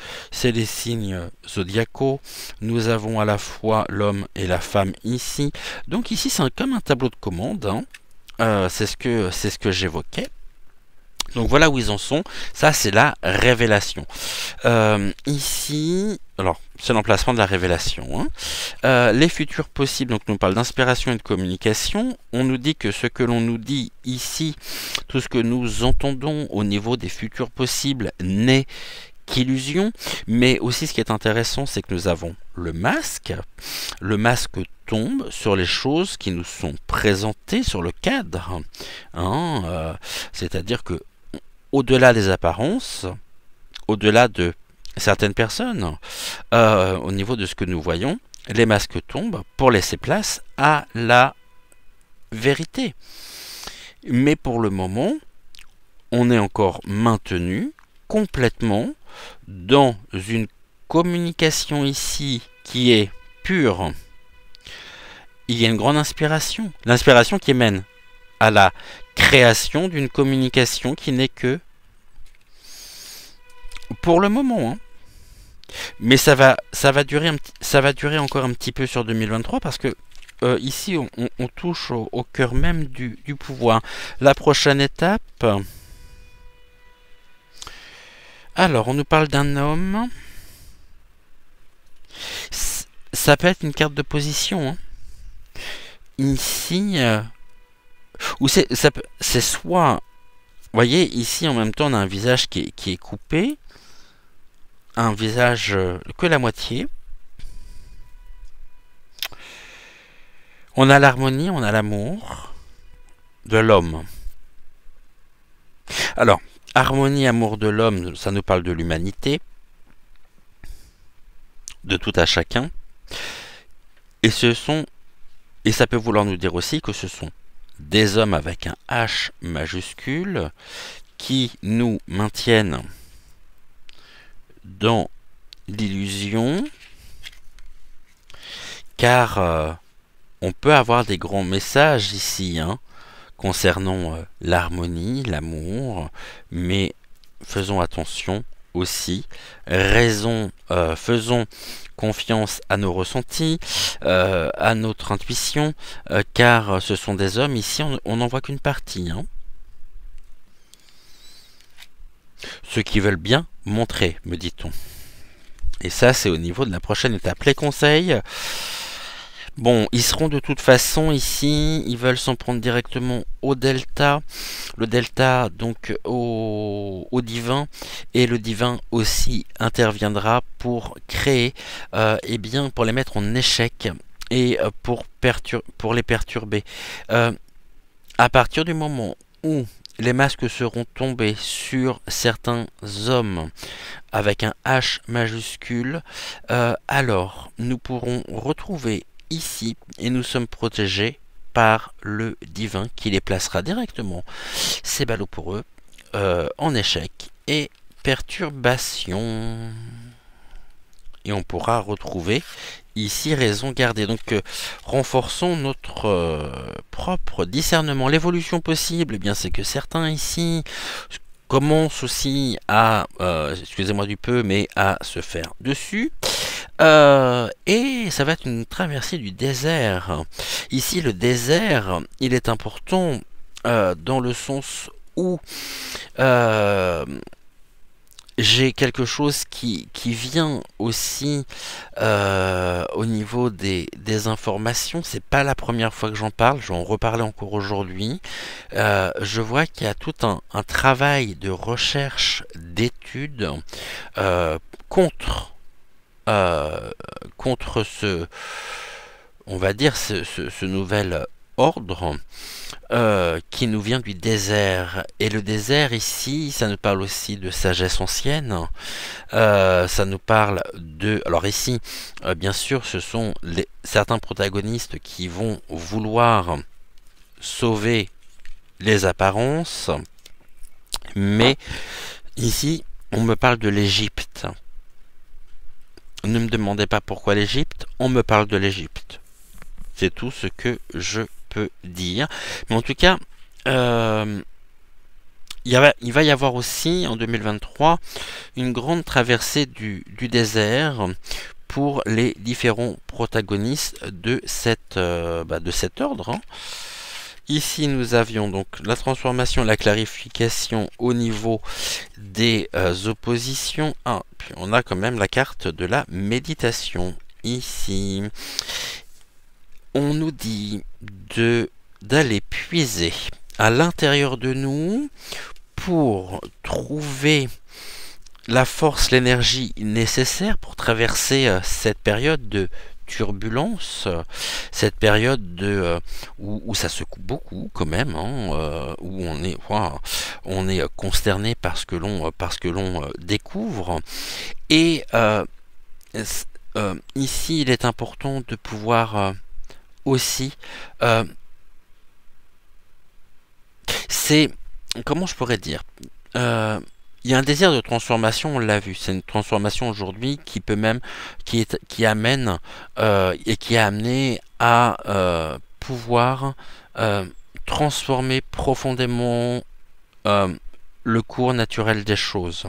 [SPEAKER 1] zodiacaux. Nous avons à la fois l'homme et la femme ici. Donc ici, c'est comme un tableau de commande. Hein. C'est ce que j'évoquais. Donc voilà où ils en sont. Ça, c'est la révélation. Ici, alors, c'est l'emplacement de la révélation. Hein. Les futurs possibles, donc nous parle d'inspiration et de communication. On nous dit que ce que l'on nous dit ici, tout ce que nous entendons au niveau des futurs possibles n'est qu'illusion. Mais aussi, ce qui est intéressant, c'est que nous avons le masque. Le masque tombe sur les choses qui nous sont présentées sur le cadre. Hein, c'est-à-dire que au-delà des apparences, au-delà de certaines personnes, au niveau de ce que nous voyons, les masques tombent pour laisser place à la vérité. Mais pour le moment, on est encore maintenu complètement dans une communication ici qui est pure. Il y a une grande inspiration. L'inspiration qui mène à la création d'une communication qui n'est que pour le moment. Hein. Mais ça va durer encore un petit peu sur 2023 parce que ici on touche au cœur même du pouvoir. La prochaine étape. Alors, on nous parle d'un homme. Ça peut être une carte de position. Hein. Ici, ou c'est soit, vous voyez, ici en même temps on a un visage qui est coupé, un visage que la moitié. On a l'harmonie, on a l'amour de l'homme. Alors, harmonie, amour de l'homme, ça nous parle de l'humanité, de tout à chacun. Et et ça peut vouloir nous dire aussi que ce sont des hommes avec un H majuscule qui nous maintiennent dans l'illusion, car on peut avoir des grands messages ici concernant l'harmonie, l'amour, mais faisons attention aussi, faisons confiance à nos ressentis, à notre intuition, car ce sont des hommes, ici on n'en voit qu'une partie. Hein. Ceux qui veulent bien montrer, me dit-on. Et ça, c'est au niveau de la prochaine étape. Les conseils, bon, ils seront de toute façon ici, ils veulent s'en prendre directement au delta, le delta donc au divin, et le divin aussi interviendra pour créer, et bien pour les mettre en échec et pour les perturber. À partir du moment où les masques seront tombés sur certains hommes avec un H majuscule, alors nous pourrons retrouver ici, et nous sommes protégés par le divin qui les placera directement, c'est ballot pour eux, en échec et perturbation. et on pourra retrouver ici raison gardée. Donc renforçons notre propre discernement. L'évolution possible, eh bien c'est que certains ici commencent aussi à, excusez-moi du peu, mais à se faire dessus. Et ça va être une traversée du désert. Ici, le désert, il est important dans le sens où j'ai quelque chose qui vient aussi au niveau des informations. C'est pas la première fois que j'en parle, j'en reparlais encore aujourd'hui. Je vois qu'il y a tout un travail de recherche, d'études contre contre ce, on va dire, ce nouvel ordre qui nous vient du désert. Et le désert ici, ça nous parle aussi de sagesse ancienne. Ça nous parle de... Alors ici, bien sûr, ce sont certains protagonistes qui vont vouloir sauver les apparences. Mais ici, on me parle de l'Égypte. Ne me demandez pas pourquoi l'Égypte, on me parle de l'Égypte. C'est tout ce que je peux dire. Mais en tout cas, il va y avoir aussi en 2023 une grande traversée du désert pour les différents protagonistes de cet ordre. Hein. Ici, nous avions donc la transformation, la clarification au niveau des oppositions. Ah, puis on a quand même la carte de la méditation ici. On nous dit d'aller puiser à l'intérieur de nous pour trouver la force, l'énergie nécessaire pour traverser cette période de turbulence, cette période où ça secoue beaucoup quand même, hein, où on est consterné par ce que l'on découvre. Et ici, il est important de pouvoir aussi, c'est, comment je pourrais dire, il y a un désir de transformation, on l'a vu. C'est une transformation aujourd'hui qui peut même, qui amène et qui a amené à pouvoir transformer profondément le cours naturel des choses.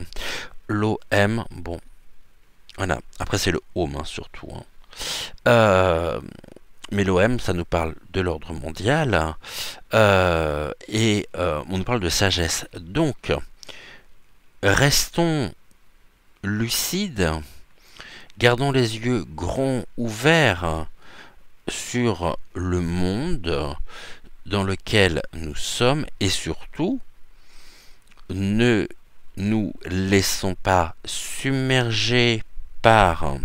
[SPEAKER 1] L'OM, bon, voilà. Après c'est le home hein, surtout. Hein. Mais l'OM, ça nous parle de l'ordre mondial et on nous parle de sagesse. Donc restons lucides, gardons les yeux grands ouverts sur le monde dans lequel nous sommes et surtout, ne nous laissons pas submerger par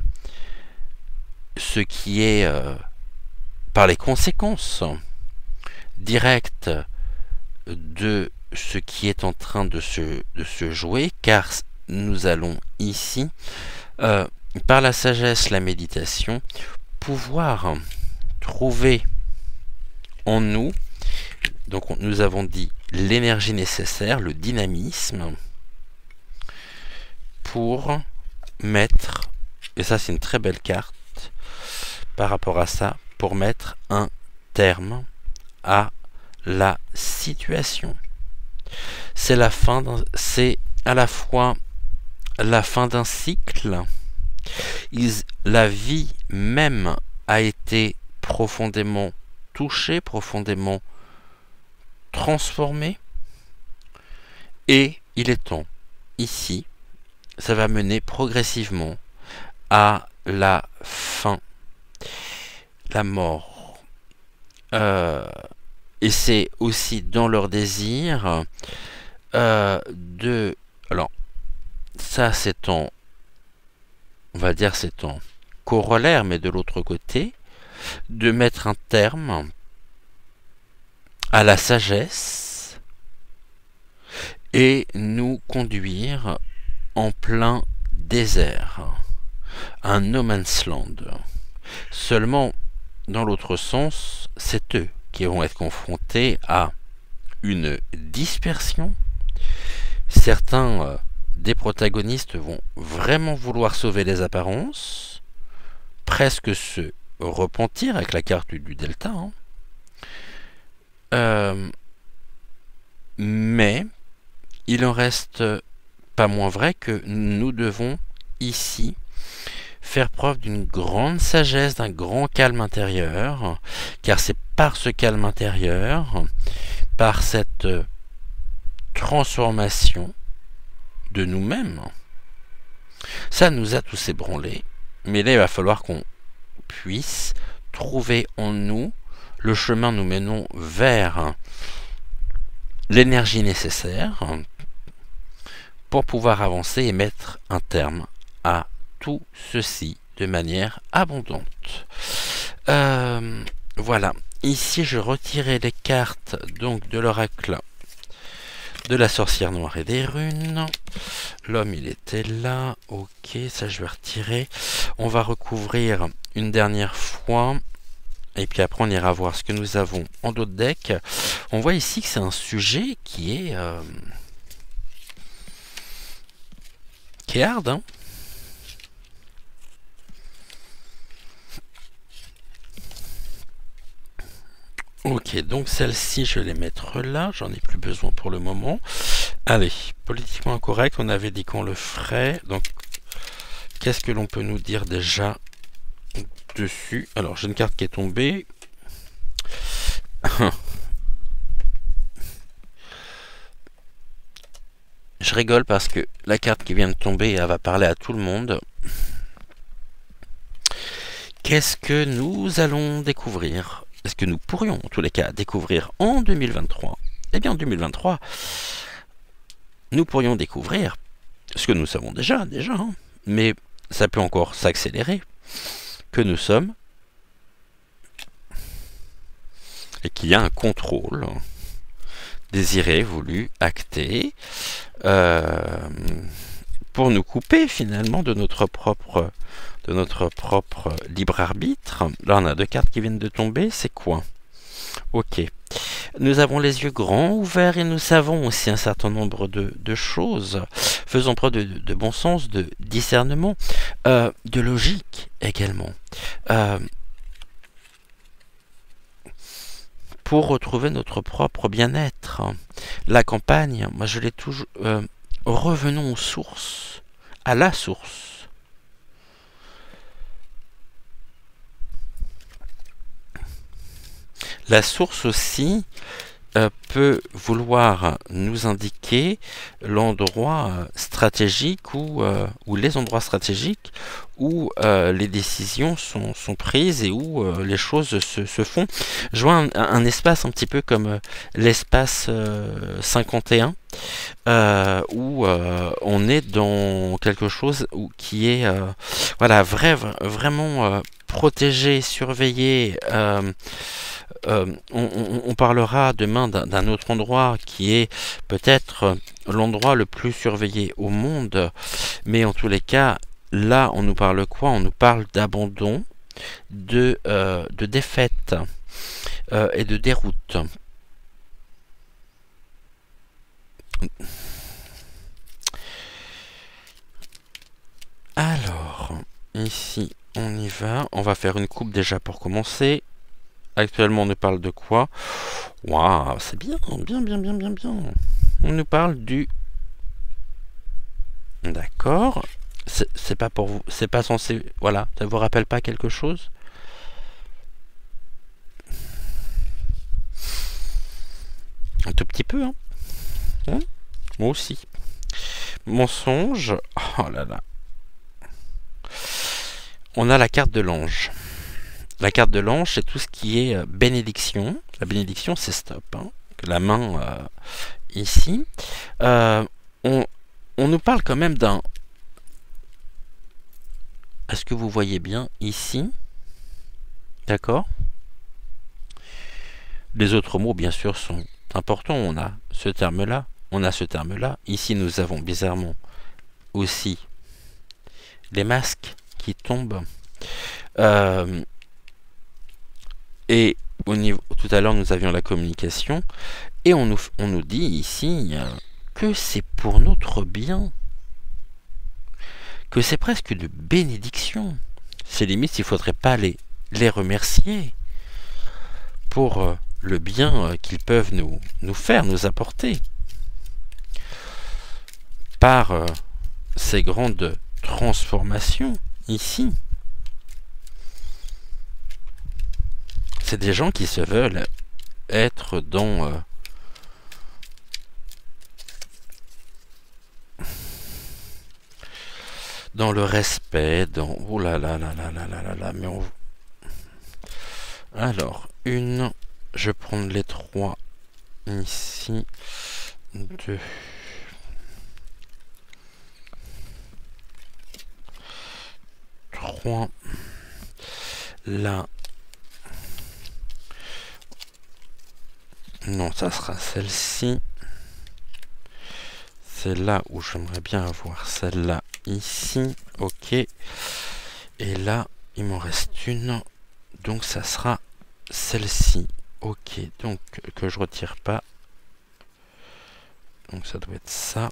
[SPEAKER 1] ce qui est, par les conséquences directes de ce qui est en train de se jouer, car nous allons ici, par la sagesse, la méditation, pouvoir trouver en nous, donc nous avons dit l'énergie nécessaire, le dynamisme, pour mettre, et ça c'est une très belle carte par rapport à ça, pour mettre un terme à la situation. C'est à la fois la fin d'un cycle. La vie même a été profondément touchée, profondément transformée. Et il est temps, ici, ça va mener progressivement à la fin, la mort. Et c'est aussi dans leur désir alors, ça c'est on va dire c'est en corollaire, mais de l'autre côté, de mettre un terme à la sagesse et nous conduire en plein désert, un no man's land. Seulement, dans l'autre sens, c'est eux qui vont être confrontés à une dispersion. Certains des protagonistes vont vraiment vouloir sauver les apparences, presque se repentir avec la carte du delta, hein. Mais il en reste pas moins vrai que nous devons ici faire preuve d'une grande sagesse, d'un grand calme intérieur, car c'est par ce calme intérieur, par cette transformation de nous-mêmes, ça nous a tous ébranlés, mais là il va falloir qu'on puisse trouver en nous le chemin nous menons vers l'énergie nécessaire pour pouvoir avancer et mettre un terme à tout ceci de manière abondante. Voilà, ici je retirais les cartes donc de l'oracle de la sorcière noire et des runes. L'homme il était là, ok, ça je vais retirer. On va recouvrir une dernière fois. Et puis après on ira voir ce que nous avons en d'autres decks. On voit ici que c'est un sujet qui est hard, hein. Ok, donc celle-ci je vais les mettre là, j'en ai plus besoin pour le moment. Allez, politiquement incorrect, on avait dit qu'on le ferait, donc qu'est-ce que l'on peut nous dire déjà dessus? Alors j'ai une carte qui est tombée. Je rigole parce que la carte qui vient de tomber, elle va parler à tout le monde. Qu'est-ce que nous allons découvrir? Est-ce que nous pourrions, en tous les cas, découvrir en 2023? Eh bien, en 2023, nous pourrions découvrir ce que nous savons déjà, hein, mais ça peut encore s'accélérer, que nous sommes et qu'il y a un contrôle désiré, voulu, acté, pour nous couper finalement de notre propre libre arbitre. Là on a deux cartes qui viennent de tomber, c'est quoi? Ok. Nous avons les yeux grands ouverts et nous savons aussi un certain nombre de choses. Faisons preuve de bon sens, de discernement, de logique également. Pour retrouver notre propre bien-être. La campagne, moi je l'ai toujours... revenons aux sources, à la source. La source aussi peut vouloir nous indiquer l'endroit stratégique ou les endroits stratégiques où les décisions sont prises et où les choses se font. Je vois un espace un petit peu comme l'espace 51 où on est dans quelque chose qui est voilà, vraiment protégé, surveillé. On parlera demain d'un autre endroit qui est peut-être l'endroit le plus surveillé au monde, mais en tous les cas, là, on nous parle quoi? On nous parle d'abandon, de défaite et de déroute. Alors, ici, on y va. On va faire une coupe déjà pour commencer. Actuellement, on nous parle de quoi? Waouh, c'est bien. On nous parle du... D'accord. C'est pas pour vous. C'est pas censé... Voilà, ça vous rappelle pas quelque chose? Un tout petit peu, hein, moi aussi. Mensonge. Oh là là. On a la carte de l'ange. La carte de l'ange, c'est tout ce qui est bénédiction. La bénédiction, c'est stop. Hein. La main ici. On nous parle quand même d'un... Est-ce que vous voyez bien ici? D'accord. Les autres mots, bien sûr, sont importants. On a ce terme-là. On a ce terme-là. Ici, nous avons bizarrement aussi les masques qui tombent. Et au niveau, tout à l'heure, nous avions la communication. Et on nous dit ici que c'est pour notre bien. que c'est presque une bénédiction. C'est limite, il ne faudrait pas les remercier pour le bien qu'ils peuvent nous faire, nous apporter. Par ces grandes transformations ici. C'est des gens qui se veulent être dans le respect, dans... Oh là là là là là là là là, mais on... Alors, je vais prendre les 3 ici, 2... 3, là, non, ça sera celle-ci, c'est là où j'aimerais bien avoir celle-là, ici, ok, et là, il m'en reste une, donc ça sera celle-ci, ok, donc, que je retire pas, donc ça doit être ça.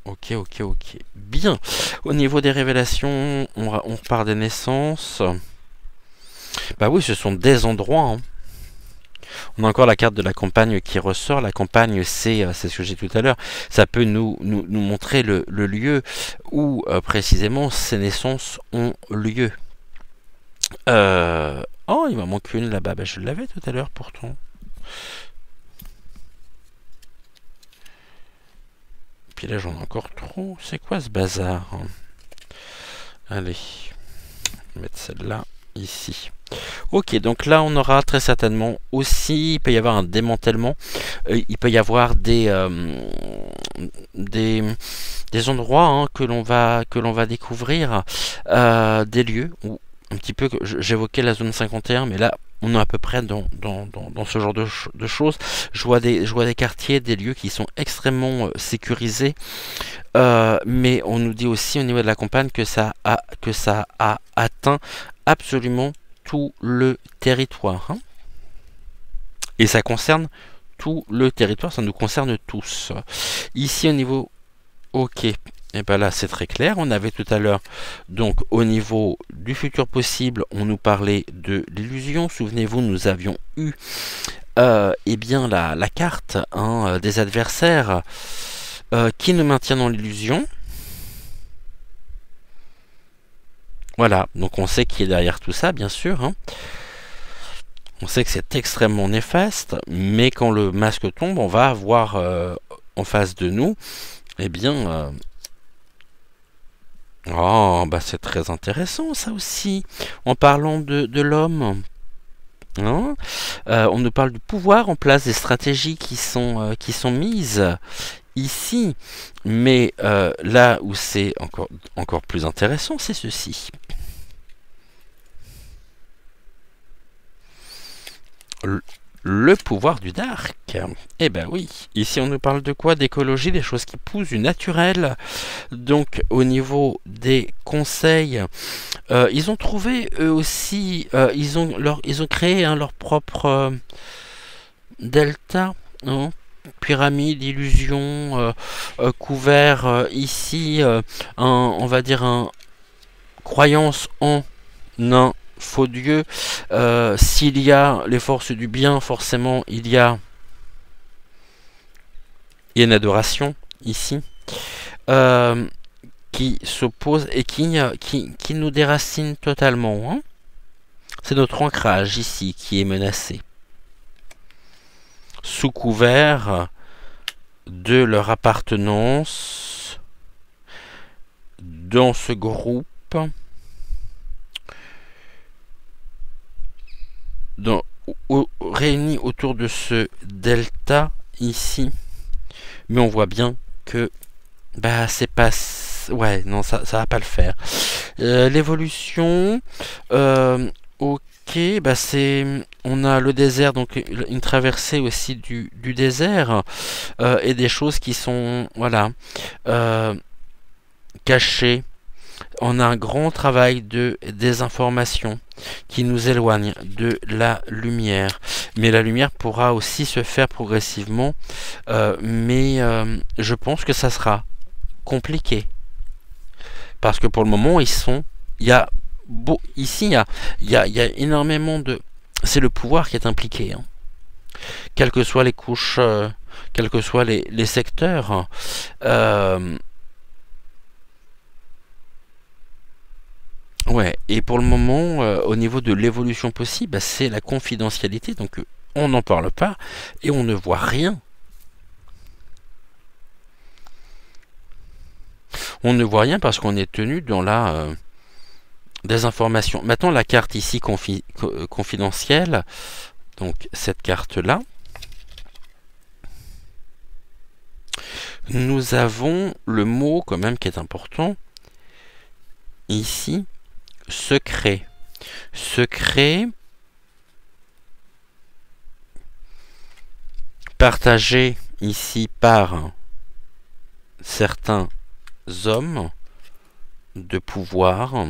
[SPEAKER 1] Ok, ok, ok. Bien. Au niveau des révélations, on repart des naissances. Bah oui, ce sont des endroits. Hein. On a encore la carte de la campagne qui ressort. La campagne, c'est ce que j'ai dit tout à l'heure. Ça peut nous montrer le lieu où précisément ces naissances ont lieu. Oh, il m'en manque une là-bas. Bah, je l'avais tout à l'heure pourtant. Puis là, j'en ai encore trop. C'est quoi ce bazar? Allez, on va mettre celle-là ici. Ok, donc là, on aura très certainement aussi, il peut y avoir un démantèlement. Il peut y avoir des endroits hein, que l'on va découvrir, des lieux où un petit peu, j'évoquais la zone 51, mais là, on est à peu près dans ce genre de choses. Je vois des quartiers, des lieux qui sont extrêmement sécurisés, mais on nous dit aussi au niveau de la campagne que ça a atteint absolument tout le territoire. Hein. Et ça concerne tout le territoire, ça nous concerne tous. Ici au niveau... Ok. Et bien là, c'est très clair. On avait tout à l'heure, donc au niveau du futur possible, on nous parlait de l'illusion. Souvenez-vous, nous avions eu eh bien, la carte hein, des adversaires qui nous maintient dans l'illusion. Voilà, donc on sait qui est derrière tout ça, bien sûr. Hein. On sait que c'est extrêmement néfaste, mais quand le masque tombe, on va avoir en face de nous, eh bien... Oh, bah c'est très intéressant ça aussi. En parlant de l'homme, hein, on nous parle du pouvoir en place des stratégies qui sont mises ici. Mais là où c'est encore plus intéressant, c'est ceci. Le pouvoir du dark. Eh ben oui, ici on nous parle de quoi? D'écologie, des choses qui poussent, du naturel. Donc au niveau des conseils, ils ont trouvé eux aussi, ils ont créé hein, leur propre delta, hein, pyramide, illusion, couvert ici, on va dire un croyance en un faux Dieu. S'il y a les forces du bien, forcément il y a une adoration ici qui s'oppose et qui nous déracine totalement. Hein. C'est notre ancrage ici qui est menacé. Sous couvert de leur appartenance dans ce groupe, réunis autour de ce delta ici, mais on voit bien que bah c'est pas ouais non ça va pas le faire. L'évolution ok bah c'est on a le désert donc une traversée aussi du désert et des choses qui sont voilà cachées. On a un grand travail de désinformation qui nous éloigne de la lumière. Mais la lumière pourra aussi se faire progressivement. Mais je pense que ça sera compliqué. Parce que pour le moment, ils sont... Il y a ici, il y a énormément de... C'est le pouvoir qui est impliqué. Hein. Quelles que soient les couches, quels que soient les secteurs. Ouais, et pour le moment, au niveau de l'évolution possible, bah, c'est la confidentialité. Donc, on n'en parle pas et on ne voit rien. On ne voit rien parce qu'on est tenu dans la des informations. Maintenant, la carte ici confidentielle, donc cette carte-là, nous avons le mot quand même qui est important ici, secret. Secret partagé ici par certains hommes de pouvoir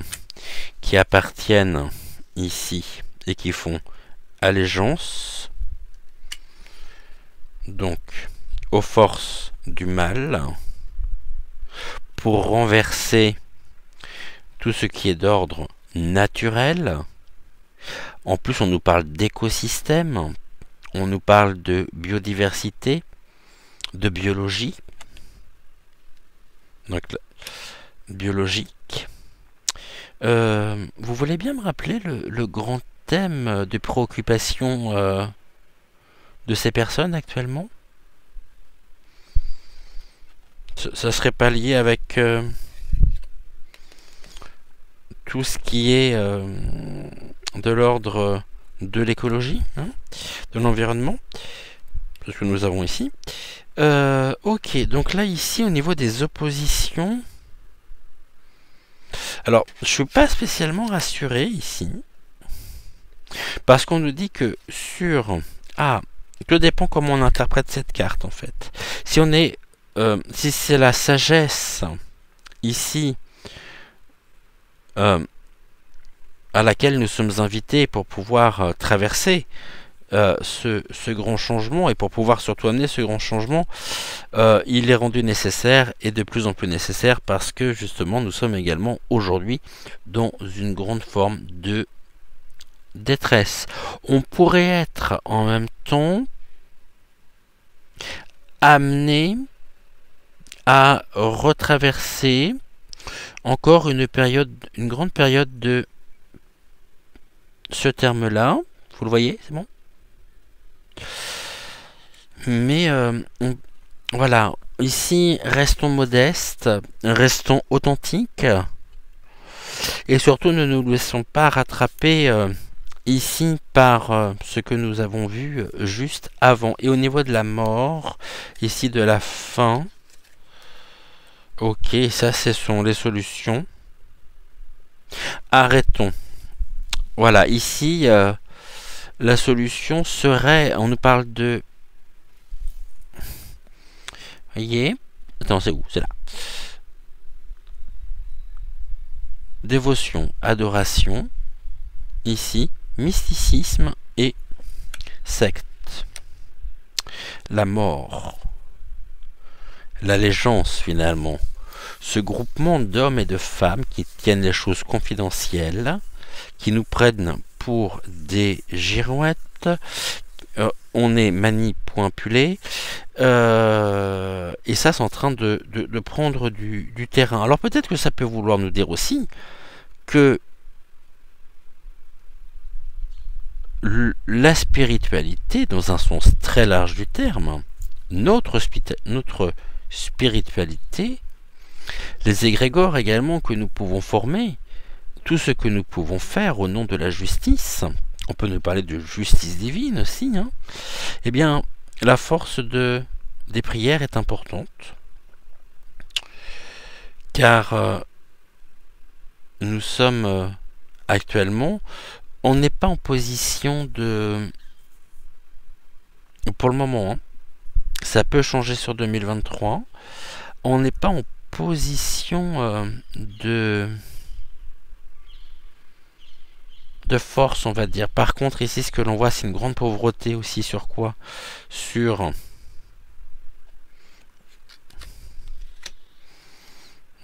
[SPEAKER 1] qui appartiennent ici et qui font allégeance donc aux forces du mal pour renverser tout ce qui est d'ordre naturel. En plus, on nous parle d'écosystème, on nous parle de biodiversité, de biologie, donc biologique. Vous voulez bien me rappeler le grand thème de préoccupation de ces personnes actuellement? Ça serait pas lié avec tout ce qui est de l'ordre de l'écologie, hein, de l'environnement, c'est ce que nous avons ici. Ok, donc là ici au niveau des oppositions, alors je suis pas spécialement rassuré ici, parce qu'on nous dit que sur... Ah, tout dépend comment on interprète cette carte en fait. Si on est... si c'est la sagesse ici à laquelle nous sommes invités pour pouvoir traverser ce grand changement et pour pouvoir surtout amener ce grand changement, il est rendu nécessaire et de plus en plus nécessaire parce que justement nous sommes également aujourd'hui dans une grande forme de détresse. On pourrait être en même temps amené à retraverser encore une période, une grande période de ce terme-là. Vous le voyez, c'est bon? Mais voilà, ici, restons modestes, restons authentiques, et surtout ne nous laissons pas rattraper ici par ce que nous avons vu juste avant. Et au niveau de la mort, ici de la fin, ok, ça ce sont les solutions. Arrêtons. Voilà, ici, la solution serait, on nous parle de... Voyez? Attends, c'est où? C'est là. Dévotion, adoration, ici, mysticisme et secte. La mort. L'allégeance, finalement. Ce groupement d'hommes et de femmes qui tiennent les choses confidentielles, qui nous prennent pour des girouettes, on est manipulé, et ça c'est en train de prendre du terrain. Alors peut-être que ça peut vouloir nous dire aussi que la spiritualité, dans un sens très large du terme, notre spiritualité, les égrégores également que nous pouvons former, tout ce que nous pouvons faire au nom de la justice, on peut nous parler de justice divine aussi, hein, eh bien, la force des prières est importante, car nous sommes actuellement, on n'est pas en position de... Pour le moment, hein, ça peut changer sur 2023, on n'est pas en position de force, on va dire. Par contre, ici, ce que l'on voit, c'est une grande pauvreté aussi sur quoi? Sur...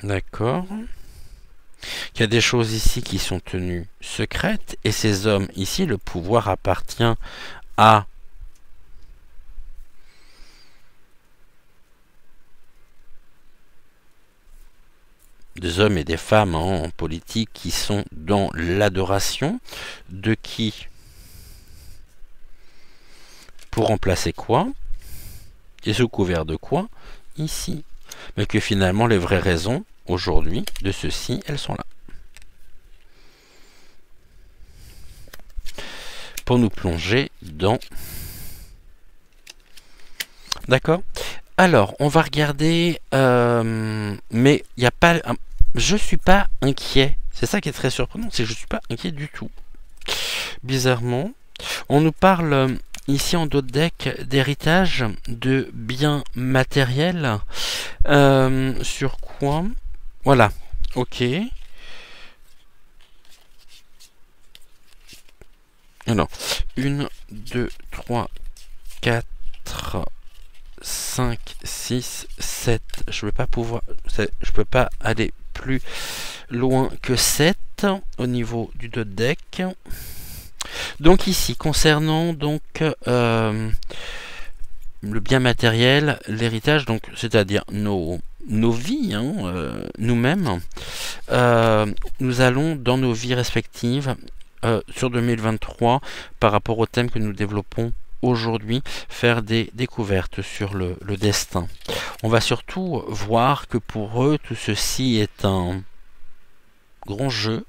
[SPEAKER 1] D'accord. qu'il y a des choses ici qui sont tenues secrètes, et ces hommes ici, le pouvoir appartient à des hommes et des femmes en politique qui sont dans l'adoration de qui? Pour remplacer quoi? Et sous couvert de quoi? Ici. Mais que finalement les vraies raisons aujourd'hui de ceci, elles sont là. Pour nous plonger dans... D'accord? Alors, on va regarder, mais il n'y a pas, je suis pas inquiet. C'est ça qui est très surprenant, c'est que je suis pas inquiet du tout. Bizarrement, on nous parle ici en dos de deck d'héritage de biens matériels. Sur quoi? Voilà. Ok. Alors, 1, 2, 3, 4, 5, 6, 7. Je ne vais pas pouvoir. Je peux pas aller plus loin que 7 au niveau du dos de deck. Donc ici, concernant donc le bien matériel, l'héritage, donc c'est-à-dire nos vies, hein, nous-mêmes, nous allons dans nos vies respectives sur 2023 par rapport au thème que nous développons aujourd'hui, faire des découvertes sur le destin. On va surtout voir que pour eux, tout ceci est un grand jeu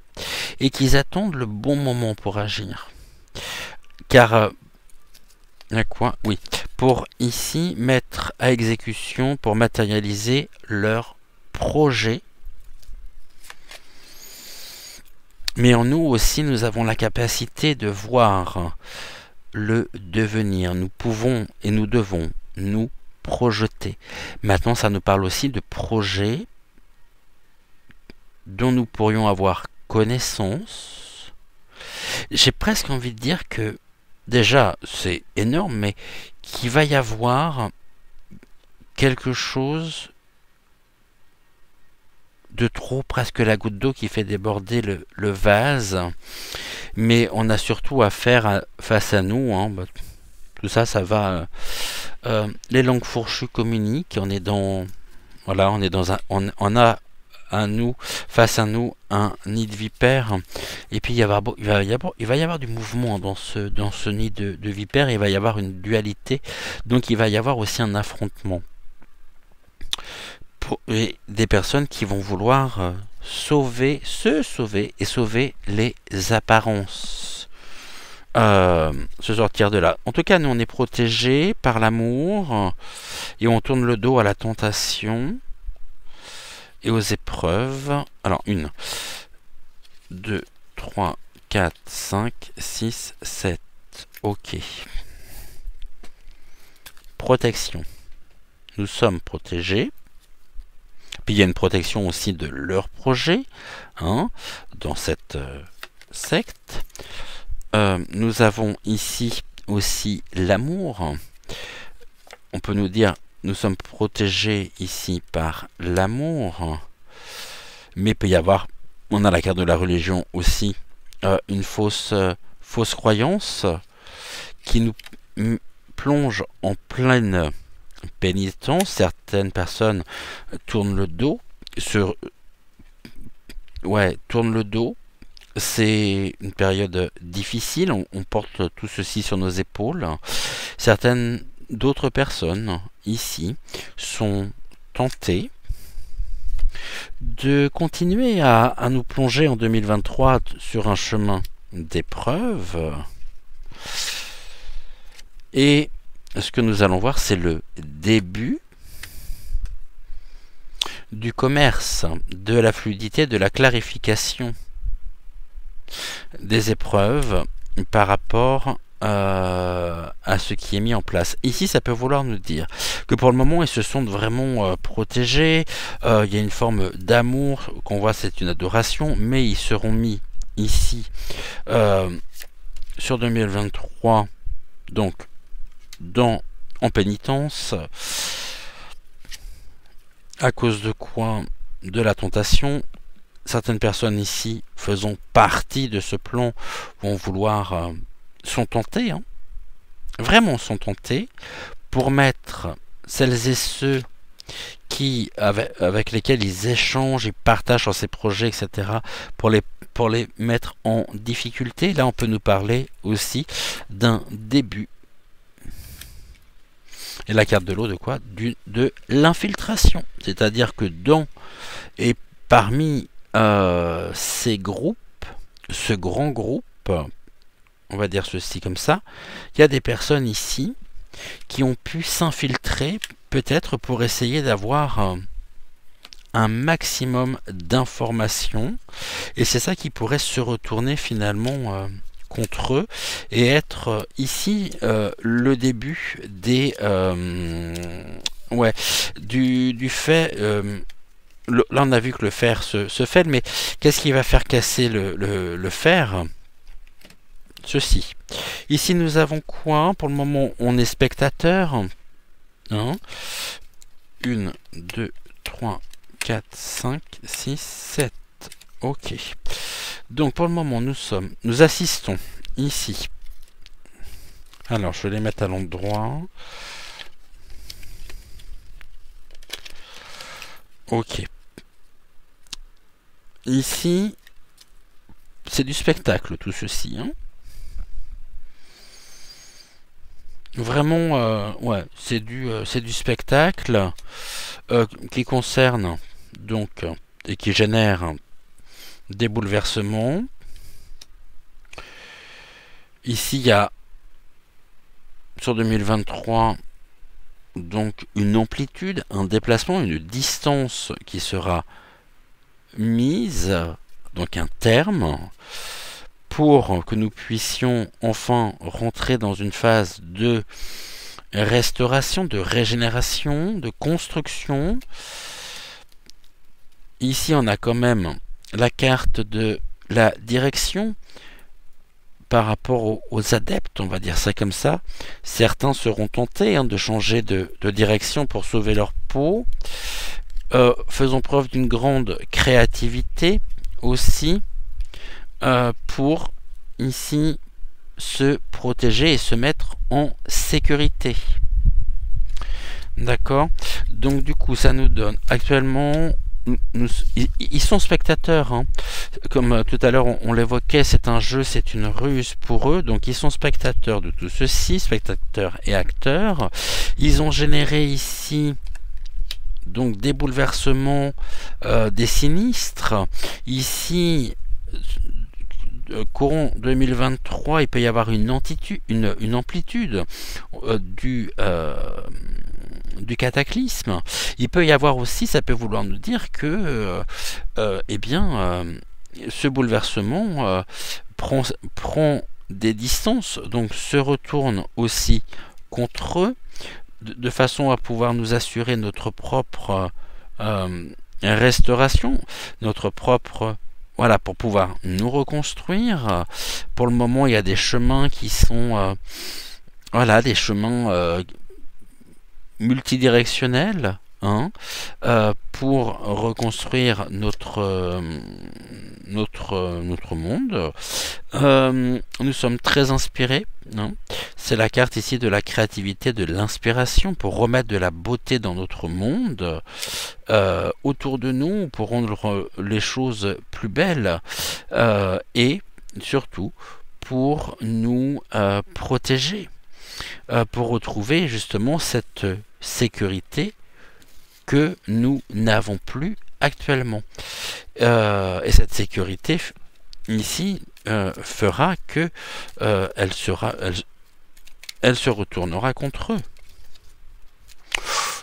[SPEAKER 1] et qu'ils attendent le bon moment pour agir. Car, quoi? Oui, pour ici mettre à exécution, pour matérialiser leur projet. Mais en nous aussi, nous avons la capacité de voir le devenir. Nous pouvons et nous devons nous projeter. Maintenant, ça nous parle aussi de projets dont nous pourrions avoir connaissance. J'ai presque envie de dire que, déjà, c'est énorme, mais qu'il va y avoir quelque chose de trop, presque la goutte d'eau qui fait déborder le vase. Mais on a surtout à faire face à nous. Hein, bah, tout ça, ça va. Les langues fourchues communiquent. On est dans, voilà, on est dans un, on a à nous, face à nous, un nid de vipère. Et puis il va y avoir du mouvement dans ce nid de vipère. Il va y avoir une dualité. Donc il va y avoir aussi un affrontement. Et des personnes qui vont vouloir se sauver et sauver les apparences. Se sortir de là. En tout cas, nous, on est protégés par l'amour et on tourne le dos à la tentation et aux épreuves. Alors, 1, 2, 3, 4, 5, 6, 7. Ok. Protection. Nous sommes protégés. Puis il y a une protection aussi de leur projet, hein, dans cette secte. Nous avons ici aussi l'amour. On peut nous dire, nous sommes protégés ici par l'amour. Mais il peut y avoir, on a la carte de la religion aussi, une fausse croyance qui nous plonge en pleine pénitence. Certaines personnes tournent le dos tournent le dos. C'est une période difficile. On porte tout ceci sur nos épaules. Certaines d'autres personnes ici sont tentées de continuer à nous plonger en 2023 sur un chemin d'épreuve. Et ce que nous allons voir, c'est le début du commerce, de la fluidité, de la clarification des épreuves par rapport à ce qui est mis en place. Ici, ça peut vouloir nous dire que pour le moment, ils se sont vraiment protégés. Il y a une forme d'amour qu'on voit, c'est une adoration, mais ils seront mis ici sur 2023, donc en pénitence. À cause de quoi? De la tentation certaines personnes ici faisant partie de ce plan vont vouloir, sont tentées, hein, vraiment sont tentés, pour mettre celles et ceux avec lesquels ils échangent, ils partagent sur ces projets, etc., pour les mettre en difficulté. Là, on peut nous parler aussi d'un début. Et la carte de l'eau, de quoi? De l'infiltration. C'est-à-dire que dans et parmi ces groupes, ce grand groupe, on va dire ceci comme ça, il y a des personnes ici qui ont pu s'infiltrer peut-être pour essayer d'avoir un maximum d'informations, et c'est ça qui pourrait se retourner finalement contre eux et être ici le début des du fait là on a vu que le fer se fait, mais qu'est-ce qui va faire casser le fer? Ceci. Ici nous avons quoi? Pour le moment on est spectateur. 1, 2, 3, 4, 5, 6, 7. Ok. Donc pour le moment nous assistons ici. Alors je vais les mettre à l'endroit. Ok. Ici, c'est du spectacle tout ceci, hein. Vraiment, ouais, c'est du spectacle qui concerne donc et qui génère des bouleversements. Ici, il y a sur 2023 donc une amplitude, un déplacement, une distance qui sera mise, donc un terme, pour que nous puissions enfin rentrer dans une phase de restauration, de régénération, de construction. Ici, on a quand même la carte de la direction par rapport aux adeptes, on va dire ça comme ça. Certains seront tentés de changer de direction pour sauver leur peau. Faisons preuve d'une grande créativité aussi pour ici se protéger et se mettre en sécurité. D'accord? Donc du coup ça nous donne actuellement ils sont spectateurs, hein. Comme tout à l'heure on l'évoquait, c'est un jeu, c'est une ruse pour eux, donc ils sont spectateurs de tout ceci, spectateurs et acteurs. Ils ont généré ici donc des bouleversements, des sinistres. Ici courant 2023, il peut y avoir une amplitude du cataclysme. Il peut y avoir aussi, ça peut vouloir nous dire que ce bouleversement prend des distances, donc se retourne aussi contre eux, de façon à pouvoir nous assurer notre propre restauration, notre propre... Voilà, pour pouvoir nous reconstruire. Pour le moment, il y a des chemins qui sont... voilà, des chemins multidirectionnels, hein, pour reconstruire notre monde. Nous sommes très inspirés, hein. C'est la carte ici de la créativité, de l'inspiration pour remettre de la beauté dans notre monde, autour de nous, pour rendre les choses plus belles, et surtout pour nous protéger, pour retrouver justement cette sécurité que nous n'avons plus actuellement. Et cette sécurité ici fera que elle se retournera contre eux.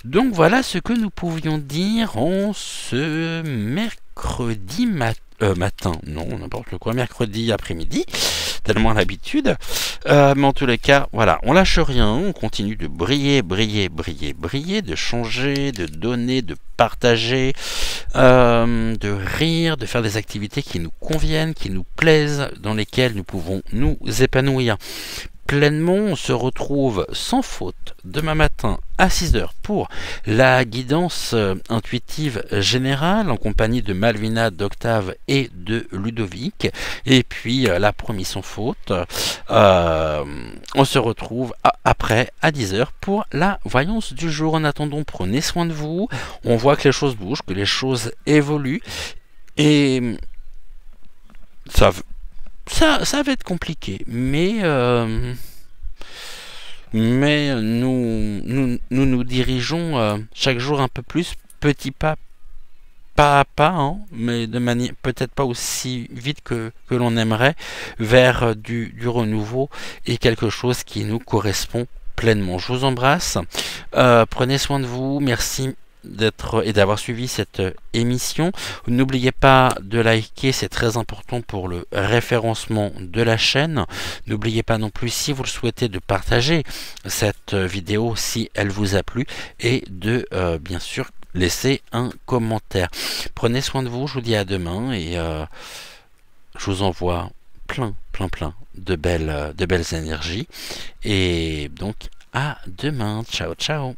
[SPEAKER 1] Donc voilà ce que nous pouvions dire en ce mercredi matin, non, n'importe quoi, mercredi après-midi, tellement l'habitude. Mais en tous les cas, voilà, on lâche rien, on continue de briller, de changer, de donner, de partager, de rire, de faire des activités qui nous conviennent, qui nous plaisent, dans lesquelles nous pouvons nous épanouir. pleinement. On se retrouve sans faute demain matin à 6 heures pour la guidance intuitive générale en compagnie de Malvina, d'Octave et de Ludovic. Et puis la promis sans faute, on se retrouve après à 10 heures pour la voyance du jour. En attendant, prenez soin de vous. On voit que les choses bougent, que les choses évoluent et ça va être compliqué, mais nous dirigeons chaque jour un peu plus, petit pas à pas, hein, mais de manière peut-être pas aussi vite que l'on aimerait, vers du renouveau et quelque chose qui nous correspond pleinement. Je vous embrasse, prenez soin de vous, merci d'être et d'avoir suivi cette émission. N'oubliez pas de liker, c'est très important pour le référencement de la chaîne. N'oubliez pas non plus, si vous le souhaitez, de partager cette vidéo si elle vous a plu et de bien sûr laisser un commentaire. Prenez soin de vous, je vous dis à demain et je vous envoie plein de belles énergies et donc à demain. Ciao ciao.